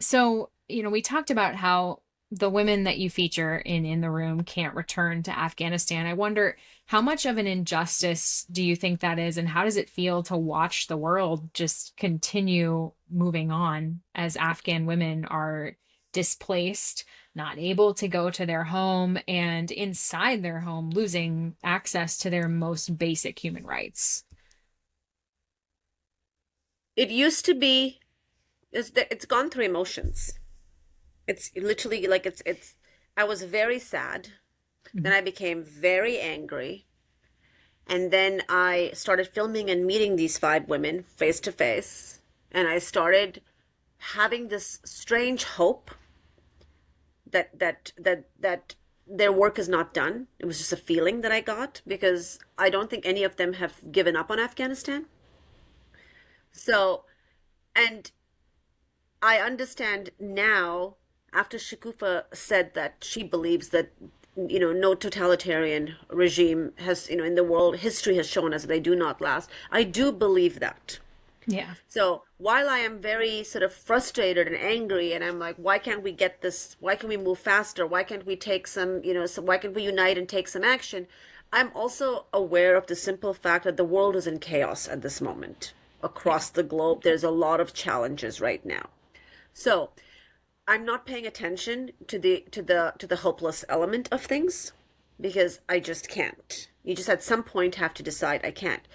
So, you know, we talked about how the women that you feature in the room can't return to Afghanistan. I wonder how much of an injustice do you think that is, and how does it feel to watch the world just continue moving on as Afghan women are displaced, not able to go to their home, and inside their home losing access to their most basic human rights? It used to be, it's gone through emotions. It's literally like I was very sad. Then I became very angry. And then I started filming and meeting these 5 women face to face. And I started having this strange hope that their work is not done. It was just a feeling that I got because I don't think any of them have given up on Afghanistan. So, and I understand now, after Shikufa said that she believes that, no totalitarian regime has, in the world, history has shown us they do not last. I do believe that. Yeah. So while I am very sort of frustrated and angry, and I'm like, why can't we get this? Why can we move faster? Why can't we take some, why can't we unite and take some action? I'm also aware of the simple fact that the world is in chaos at this moment. Across the globe, there's a lot of challenges right now. So I'm not paying attention to the hopeless element of things because I just can't. You just at some point have to decide I can't.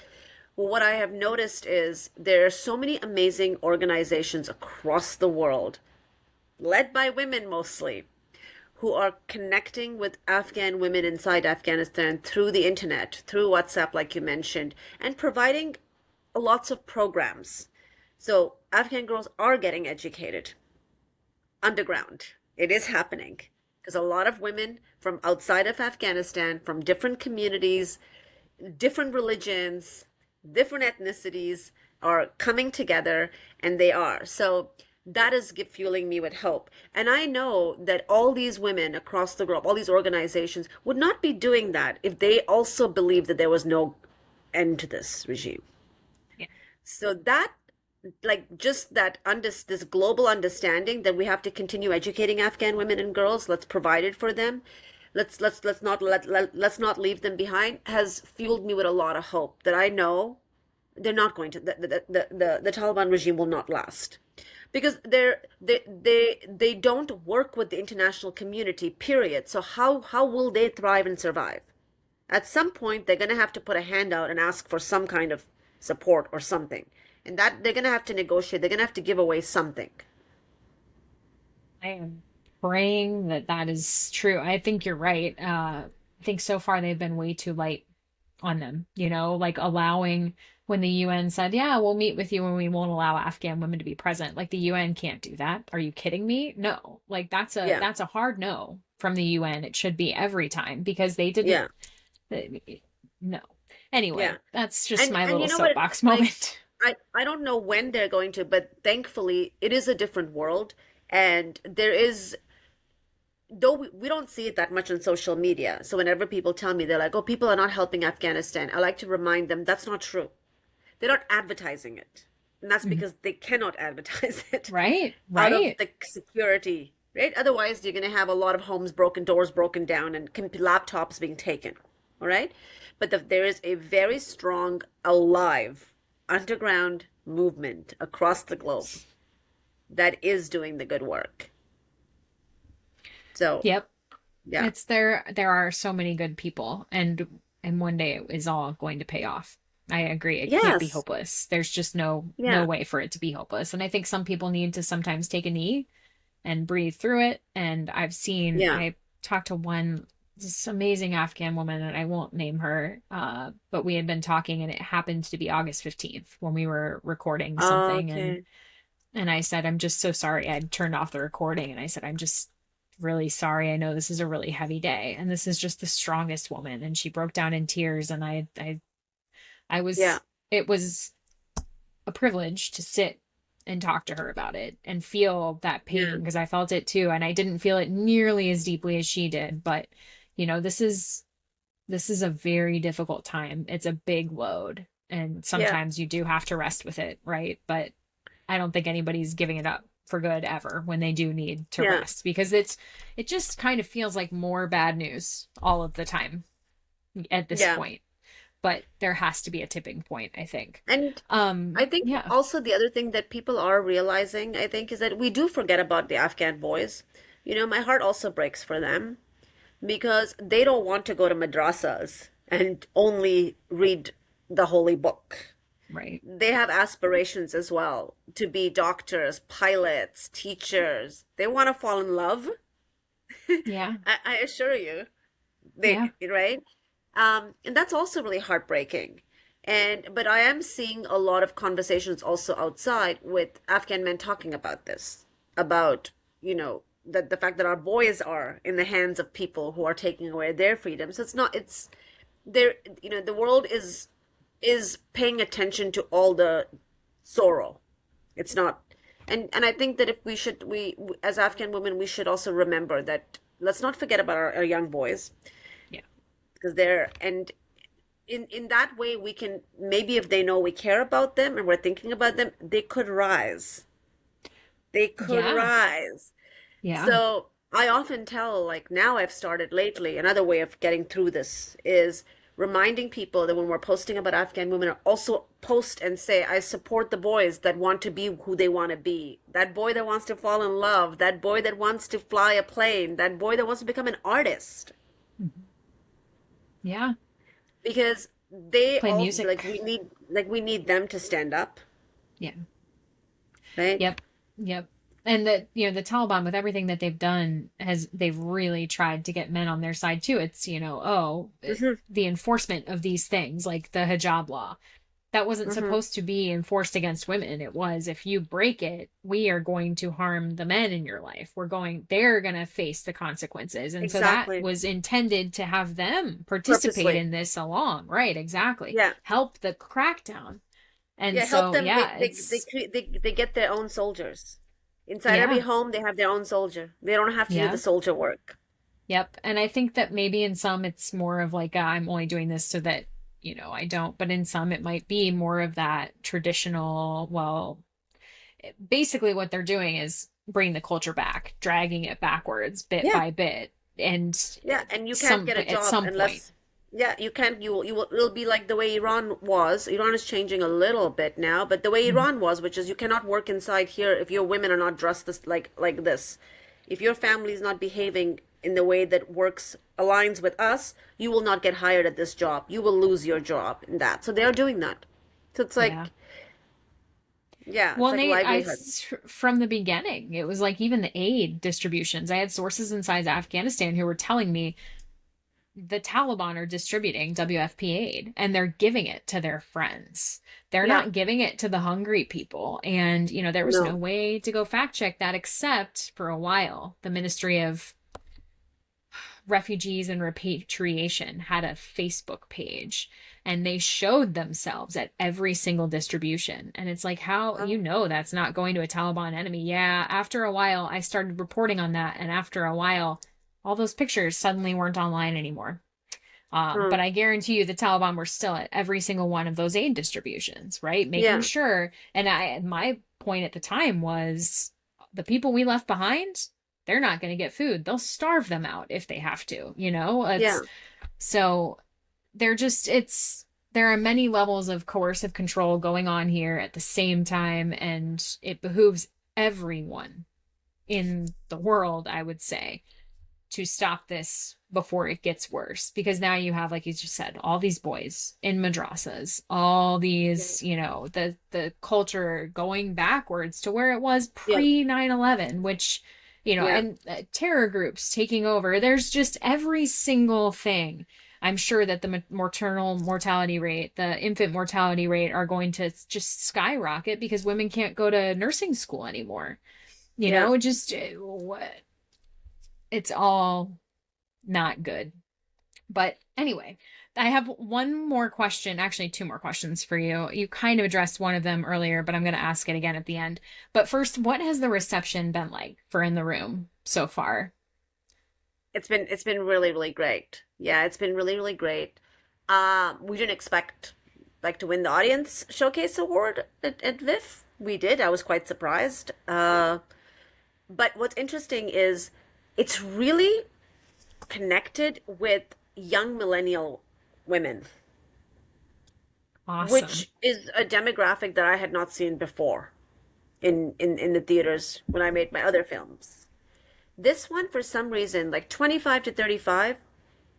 Well, what I have noticed is there are so many amazing organizations across the world, led by women mostly, who are connecting with Afghan women inside Afghanistan through the internet, through WhatsApp, like you mentioned, and providing lots of programs. So Afghan girls are getting educated underground. It is happening because a lot of women from outside of Afghanistan, from different communities, different religions, different ethnicities are coming together, and they are. So that is fueling me with hope. And I know that all these women across the globe, all these organizations would not be doing that if they also believed that there was no end to this regime. Yeah. So that, like, just that this global understanding that we have to continue educating Afghan women and girls, let's provide it for them, let's not leave them behind, has fueled me with a lot of hope that I know they're not going to, the Taliban regime will not last because they don't work with the international community, period. So how will they thrive and survive? At some point they're going to have to put a hand out and ask for some kind of support or something, and that they're going to have to negotiate, they're going to have to give away something. I am praying that that is true. I think you're right. I think so far they've been way too light on them, you know, like allowing when the UN said, yeah, we'll meet with you and we won't allow Afghan women to be present. Like the UN can't do that. Are you kidding me? No. Like that's a hard no from the UN. It should be every time because they didn't. No. Anyway, that's just my little soapbox moment. I don't know when they're going to, but thankfully it is a different world, and there is, though we don't see it that much on social media. So whenever people tell me, they're like, oh, people are not helping Afghanistan, I like to remind them that's not true. They're not advertising it. And that's because they cannot advertise it. Right. Out of the security, right? Otherwise, you're going to have a lot of homes broken, doors broken down, and laptops being taken. All right? But there is a very strong, alive, underground movement across the globe that is doing the good work. So yep, yeah, it's there are so many good people, and one day it is all going to pay off. I agree, it can't be hopeless. There's just no way for it to be hopeless, and I think some people need to sometimes take a knee and breathe through it. And I've seen I talked to this amazing Afghan woman, and I won't name her, but we had been talking, and it happened to be August 15th when we were recording something. And I said, I'm just so sorry. I'd turned off the recording, and I said, I'm just really sorry. I know this is a really heavy day, and this is just the strongest woman. And she broke down in tears, and I was it was a privilege to sit and talk to her about it and feel that pain, because I felt it too, and I didn't feel it nearly as deeply as she did. But you know, this is This is a very difficult time. It's a big load, and Yeah, sometimes you do have to rest with it, right? But I don't think anybody's giving it up for good ever when they do need to yeah, rest, because it just kind of feels like more bad news all of the time at this yeah. point. But there has to be a tipping point, I think. And I think Yeah, also the other thing that people are realizing, I think, is that we do forget about the Afghan boys. You know, my heart also breaks for them because they don't want to go to madrasas and only read the holy book. right. They have aspirations as well to be doctors, pilots, teachers. They want to fall in love. Yeah, I assure you, yeah, right? And that's also really heartbreaking. But I am seeing a lot of conversations also outside with Afghan men talking about this, about, that the fact that our boys are in the hands of people who are taking away their freedom. So it's not, it's there, the world is paying attention to all the sorrow. It's not, and I think that if we as Afghan women, we should also remember that let's not forget about our young boys yeah, because they're and in that way we can maybe if they know we care about them and we're thinking about them, they could yeah, rise. yeah, So I often tell, like now I've started lately, another way of getting through this is reminding people that when we're posting about Afghan women, also post and say, I support the boys that want to be who they want to be. That boy that wants to fall in love, that boy that wants to fly a plane, that boy that wants to become an artist. mhm, yeah. Because they Play all music. we need them to stand up, Yeah. right? Yep. Yep. And the Taliban, with everything that they've done, they've really tried to get men on their side too. It's, Hmm. the enforcement of these things, like the hijab law, that wasn't Hmm. supposed to be enforced against women. It was, if you break it, we are going to harm the men in your life. They're going to face the consequences. And so that Exactly. was intended to have them participate Purposely. in this along. Right. Exactly. Yeah. Help the crackdown. And Yeah, help so, them. yeah, it's, They get their own soldiers. Inside every yeah. home, they have their own soldier. They don't have to do the Yeah. soldier work. Yep. And I think that maybe in some it's more of like, I'm only doing this so that, I don't. But in some it might be more of that traditional, well, basically what they're doing is bringing the culture back, dragging it backwards bit Yeah, by bit. And yeah, and you can't some get a at job some point. unless, yeah, you can't. It'll be like the way Iran was. Iran is changing a little bit now, but the way Mhm. Iran was, which is you cannot work inside here if your women are not dressed like this. If your family is not behaving in the way that works aligns with us, you will not get hired at this job. You will lose your job in that. So they are doing that. So it's Yeah. like, yeah, Well, it's like Nate, livelihood. from the beginning, it was like even the aid distributions. I had sources inside Afghanistan who were telling me the Taliban are distributing WFP aid and they're giving it to their friends. They're Yeah, not giving it to the hungry people. And, there was no no. way to go fact check that except for a while. The Ministry of Refugees and Repatriation had a Facebook page and they showed themselves at every single distribution. And it's like, how, Oh. that's not going to a Taliban enemy. Yeah. After a while, I started reporting on that. And after a while, all those pictures suddenly weren't online anymore. But Hmm. I guarantee you the Taliban were still at every single one of those aid distributions, right? Making Yeah, sure. And my point at the time was the people we left behind, they're not going to get food. They'll starve them out if they have to, yeah, It's so there are many levels of coercive control going on here at the same time, and it behooves everyone in the world, I would say, to stop this before it gets worse, because now you have, like you just said, all these boys in madrasas, all yeah, these, the culture going backwards to where it was yeah, pre 9/11, which, yeah, and terror groups taking over. There's just every single thing. I'm sure that the maternal mortality rate, the infant mortality rate are going to just skyrocket because women can't go to nursing school anymore. yeah. Just it's all not good. But anyway, I have one more question, actually, two more questions for you. You kind of addressed one of them earlier, but I'm going to ask it again at the end. But first, what has the reception been like for In the Room so far? It's been really, really great. Yeah, it's been really, really great. We didn't expect like to win the Audience Showcase Award at VIF. We did. I was quite surprised. But what's interesting is it's really connected with young millennial women, Awesome. which is a demographic that I had not seen before in the theaters when I made my other films. This one, for some reason, like 25 to 35,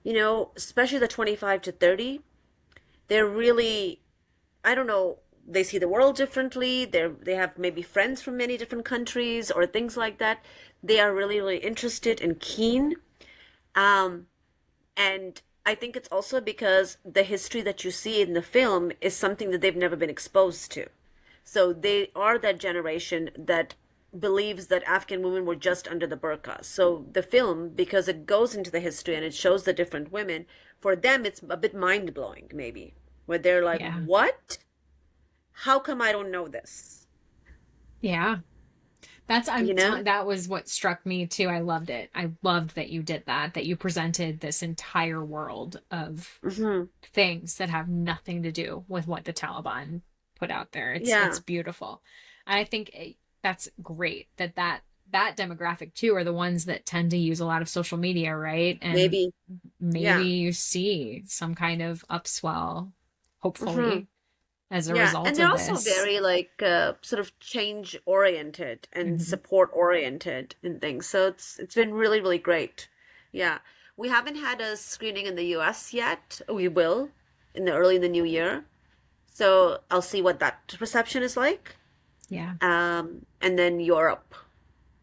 especially the 25 to 30, they're really, I don't know, they see the world differently. They have maybe friends from many different countries or things like that. They are really, really interested and keen. Um, and I think it's also because the history that you see in the film is something that they've never been exposed to. So they are that generation that believes that Afghan women were just under the burqa. So the film, because it goes into the history and it shows the different women, for them it's a bit mind blowing, maybe, where they're like, Yeah. "What? How come I don't know this?" Yeah. That's You know? that was what struck me too. I loved it. I loved that you did that, that you presented this entire world of Hmm. things that have nothing to do with what the Taliban put out there. It's Yeah, beautiful. And I think that's great that that demographic too are the ones that tend to use a lot of social media, right? And maybe. maybe Yeah. you see some kind of upswell, Hmm. hopefully, as a Yeah, and result they're of also this. very like sort of change oriented and Hmm. support oriented and things. So it's been really, really great. Yeah. We haven't had a screening in the US yet. We will in the early in the new year. So I'll see what that reception is like. Yeah. And then Europe.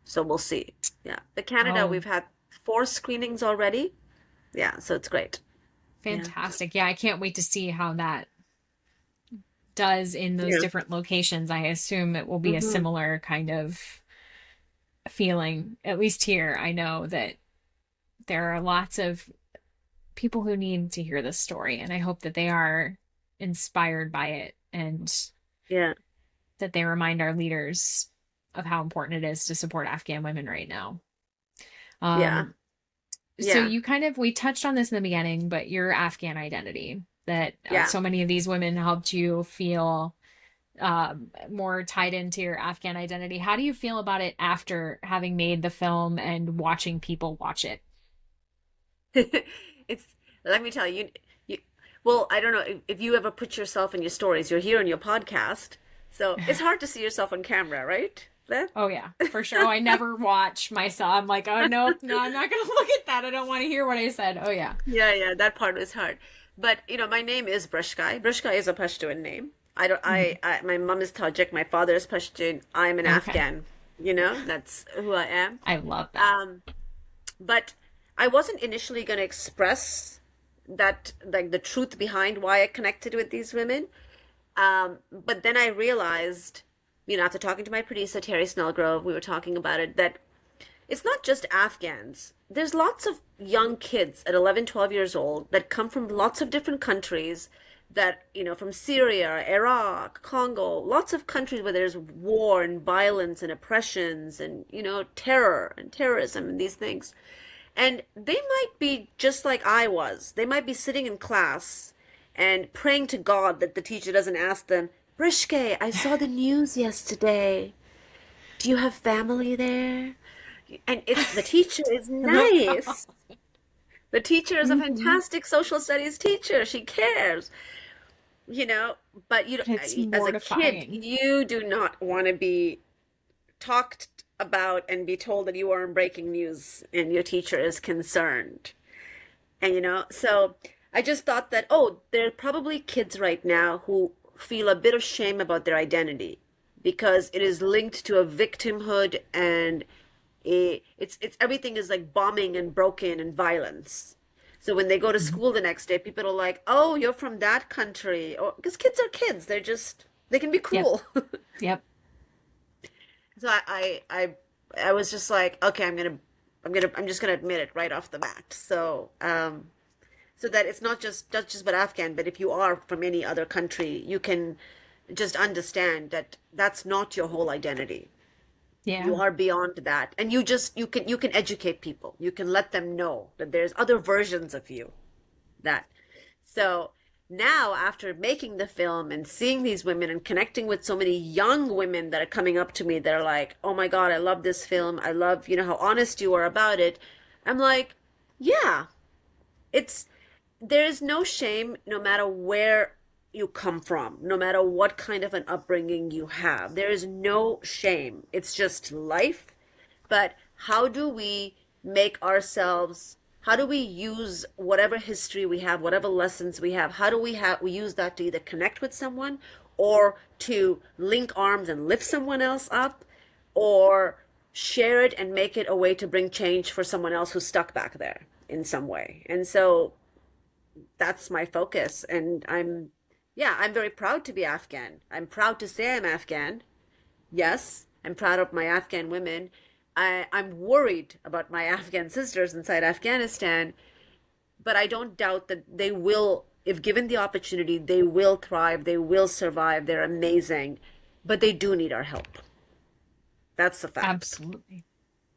So we'll see. Yeah. But Canada, Oh, we've had 4 screenings already. Yeah, so it's great. Yeah. fantastic. Yeah, I can't wait to see how that does in those Yeah. different locations. I assume it will be a Hmm. similar kind of feeling. At least here, I know that there are lots of people who need to hear this story, and I hope that they are inspired by it and Yeah. that they remind our leaders of how important it is to support Afghan women right now. Yeah. Um, so Yeah. you kind of we touched on this in the beginning, but your Afghan identity that Yeah. so many of these women helped you feel more tied into your Afghan identity. How do you feel about it after having made the film and watching people watch it? It's, let me tell you, well, I don't know if you ever put yourself in your stories. You're here on your podcast, so it's hard to see yourself on camera, right, Beth? Oh yeah, for sure. Oh, I never watch myself. I'm like, oh nope, no, I'm not gonna look at that. I don't want to hear what I said. Oh yeah. Yeah, yeah, that part was hard. But my name is Brishkay. Brishkay is a Pashtuan name. I don't. Mhm. My mom is Tajik. My father is Pashtun. I'm an Okay, Afghan. That's who I am. I love that. Um, but I wasn't initially going to express that, like the truth behind why I connected with these women. But then I realized, after talking to my producer, Terry Snellgrove, we were talking about it, that it's not just Afghans. There's lots of young kids at 11, 12 years old that come from lots of different countries that, from Syria, Iraq, Congo, lots of countries where there's war and violence and oppressions and, terror and terrorism and these things. And they might be just like I was. They might be sitting in class and praying to God that the teacher doesn't ask them, Brishke, I saw the news yesterday. Do you have family there? And it's the teacher is nice. The teacher is a Hmm. fantastic social studies teacher. She cares, you know, but It's as a kid, mortifying. you do not want to be talked about and be told that you are in breaking news and your teacher is concerned. And so I just thought that, oh, there are probably kids right now who feel a bit of shame about their identity because it is linked to a victimhood and it's everything is like bombing and broken and violence. So when they go to Mhm. school the next day, people are like, "Oh, you're from that country," or because kids are kids, they can be Yep. cruel. Yep. So I was just like, okay, I'm just gonna admit it right off the bat. So that it's not just about Afghan, but if you are from any other country, you can just understand that that's not your whole identity. Yeah. You are beyond that. And you can educate people. You can let them know that there's other versions of you. That. So now, after making the film and seeing these women and connecting with so many young women that are coming up to me, they're like, "Oh my God, I love this film. I love, how honest you are about it." I'm like, "Yeah, it's there is no shame no matter where you come from, no matter what kind of an upbringing you have. There is no shame. It's just life. But how do we make ourselves, how do we use whatever history we have, whatever lessons we have, how do we use that to either connect with someone or to link arms and lift someone else up, or share it and make it a way to bring change for someone else who's stuck back there in some way?" And so that's my focus. And I'm very proud to be Afghan. I'm proud to say I'm Afghan. Yes, I'm proud of my Afghan women. I'm worried about my Afghan sisters inside Afghanistan, but I don't doubt that they will, if given the opportunity, they will thrive, they will survive. They're amazing, but they do need our help. That's the fact. Absolutely.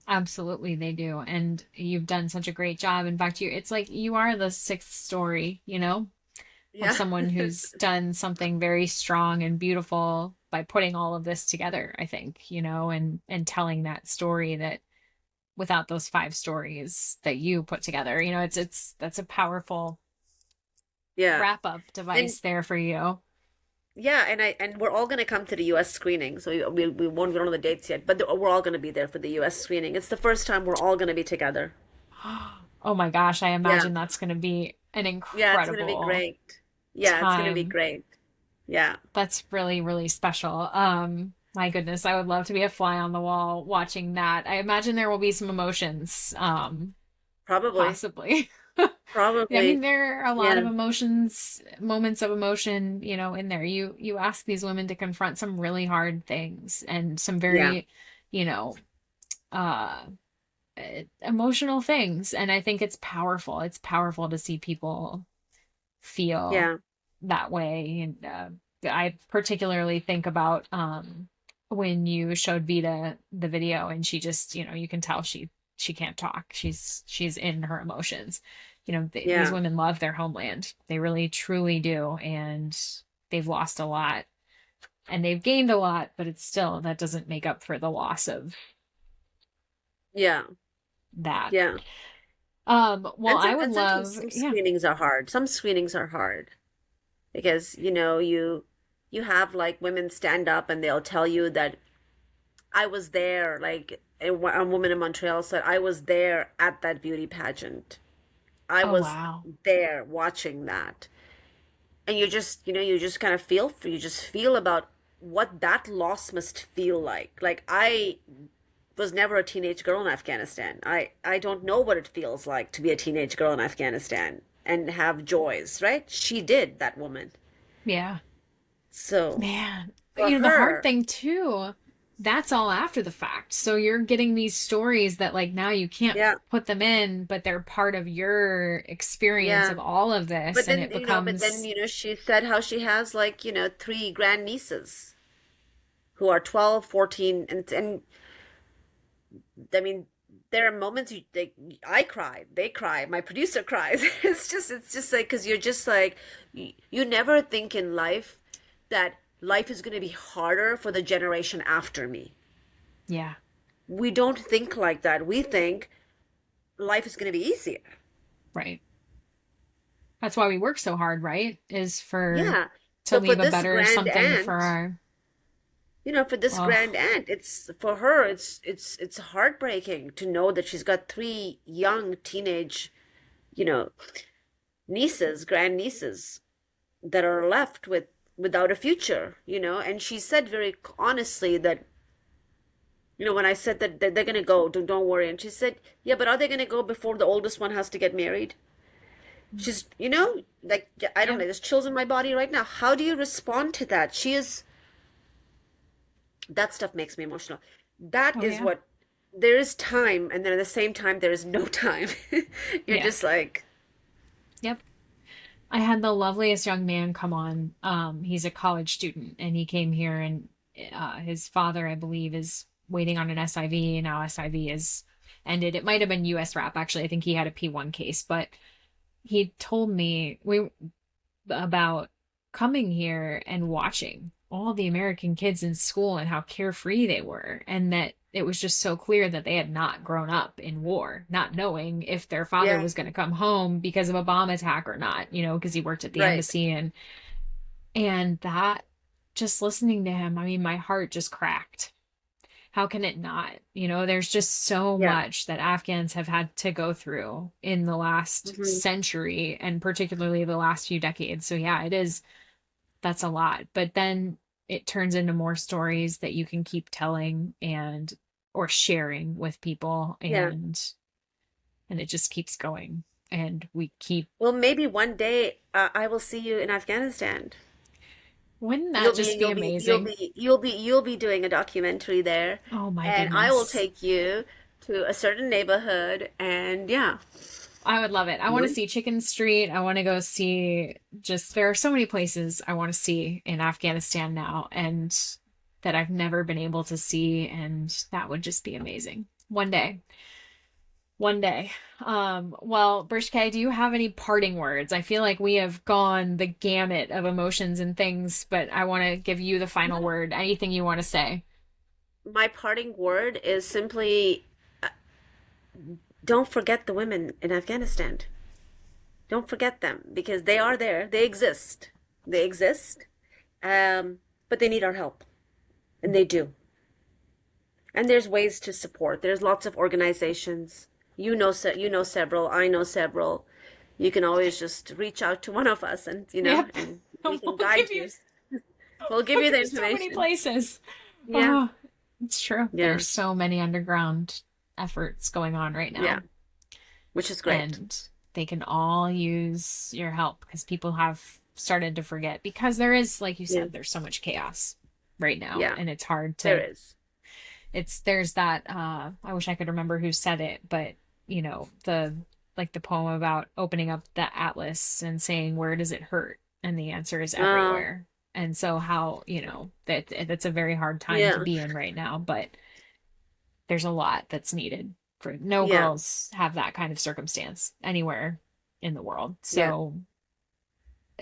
Absolutely, they do. And you've done such a great job. In fact, it's like you are the sixth story, of Yeah. someone who's done something very strong and beautiful by putting all of this together, I think, and telling that story that without those five stories that you put together, that's a powerful Yeah. wrap up And device there for you. yeah, and we're all going to come to the US screening. So we don't know the dates yet, but we're all going to be there for the US screening. It's the first time we're all going to be together. Oh my gosh, I Yeah. imagine that's going to be an Yeah, it's going to be incredible great. Yeah, it's going to be time. great. Yeah. That's really, really special. My goodness, I would love to be a fly on the wall watching that. I imagine there will be some emotions, Probably. possibly. I mean, Probably. there are a lot of Yeah. emotions, moments of emotion, in there. You ask these women to confront some really hard things and some Yeah. very, you know, uh emotional things. And I think it's powerful. It's powerful to see people feel Yeah. that way. And I particularly think about when you showed Vita the video, and she just, you can tell she can't talk. She's in her emotions. These Yeah. women love their homeland. They really truly do, and they've lost a lot and they've gained a lot, but it's still, that doesn't make up for the loss of Yeah. that. Yeah. Well, I would And sometimes love, some yeah. screenings are hard. Some screenings are hard because, you have like women stand up and they'll tell you that I was there, like a woman in Montreal said, I was there at that beauty pageant. I Oh, was wow. there watching that. And you just kind of you just feel about what that loss must feel like. Like, I was never a teenage girl in Afghanistan. I don't know what it feels like to be a teenage girl in Afghanistan and have joys, right? She did, that woman. Yeah. So Man, for the hard her, thing too, that's all after the fact. So you're getting these stories that like now you can't yeah, put them in, but they're part of your experience yeah. of all of this, and it But then, becomes, she said how she has like, three grandnieces who are 12, 14, and I mean, there are moments I cry, they cry, my producer cries. It's just like, because you're just like, you never think in life that life is going to be harder for the generation after me. yeah, We don't think like that. We think life is going to be easier. right. That's why we work so hard, right? Is for Yeah. to So for leave a this better grand something for aunt, our, for this grand oh, aunt, it's for her, it's heartbreaking to know that she's got three young teenage, you know, nieces, grandnieces that are left without a future, and she said very honestly that, when I said that they're gonna go, don't worry, and she said, yeah, but are they gonna go before the oldest one has to get married? She's, like, I don't yeah. know, there's chills in my body right now. How do you respond to that? That stuff makes me emotional. That Oh, is yeah. what, there is time, and then at the same time there is no time. You're Yeah. just like, Yep. I had the loveliest young man come on. He's a college student, and he came here, and his father, I believe, is waiting on an SIV. Now SIV is ended. It might have been US rap, actually. I think he had a P1 case, but he told me about coming here and watching all the American kids in school and how carefree they were, and that it was just so clear that they had not grown up in war, not knowing if their father Yeah. was going to come home because of a bomb attack or not, because he worked at the Right. embassy. And that, just listening to him, I mean, my heart just cracked. How can it not? There's just so Yeah. much that Afghans have had to go through in the last Hmm. century, and particularly the last few decades. So yeah, that's a lot. But then it turns into more stories that you can keep telling or sharing with people, Yeah. and it just keeps going. And we keep, Well, maybe one day I will see you in Afghanistan. wouldn't that You'll be just be you'll be you'll amazing? be you'll be doing a documentary there, Oh my and I will goodness. take you to a certain neighborhood, and yeah. I would love it. I want to see Chicken Street. I want to go see, just, there are so many places I want to see in Afghanistan now, and that I've never been able to see. And that would just be amazing. One day. One day. Well, Brishkay, do you have any parting words? I feel like we have gone the gamut of emotions and things, but I want to give you the final word. Anything you want to say? My parting word is simply don't forget the women in Afghanistan. Don't forget them because they are there. They exist. They exist. But they need our help, and they do. And there's ways to support. There's lots of organizations. You know several. I know several. You can always just reach out to one of us, and Yep. and we can We'll guide give you you. We'll give we'll you give the you so many information. places. Yeah, Oh, it's true. yeah, There's so many underground efforts going on right yeah. now, Which is great. and they can all use your help because people have started to forget, because there is, like you Yeah, said, there's so much chaos right now, yeah. and it's hard There to, is. there's that, I wish I could remember who said it, but the poem about opening up the atlas and saying, where does it hurt? And the answer is Oh, everywhere. And so how, that's a very hard time to yeah, be in right now, but there's a lot that's needed. For no yeah, girls have that kind of circumstance anywhere in the world. yeah, So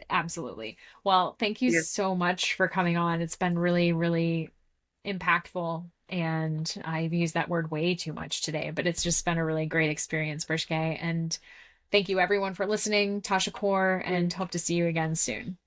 absolutely. Well, thank you yeah. so much for coming on. It's been really, really impactful. And I've used that word way too much today, but it's just been a really great experience, Brishkay. And thank you everyone for listening. Tasha Kaur, Yeah. and hope to see you again soon.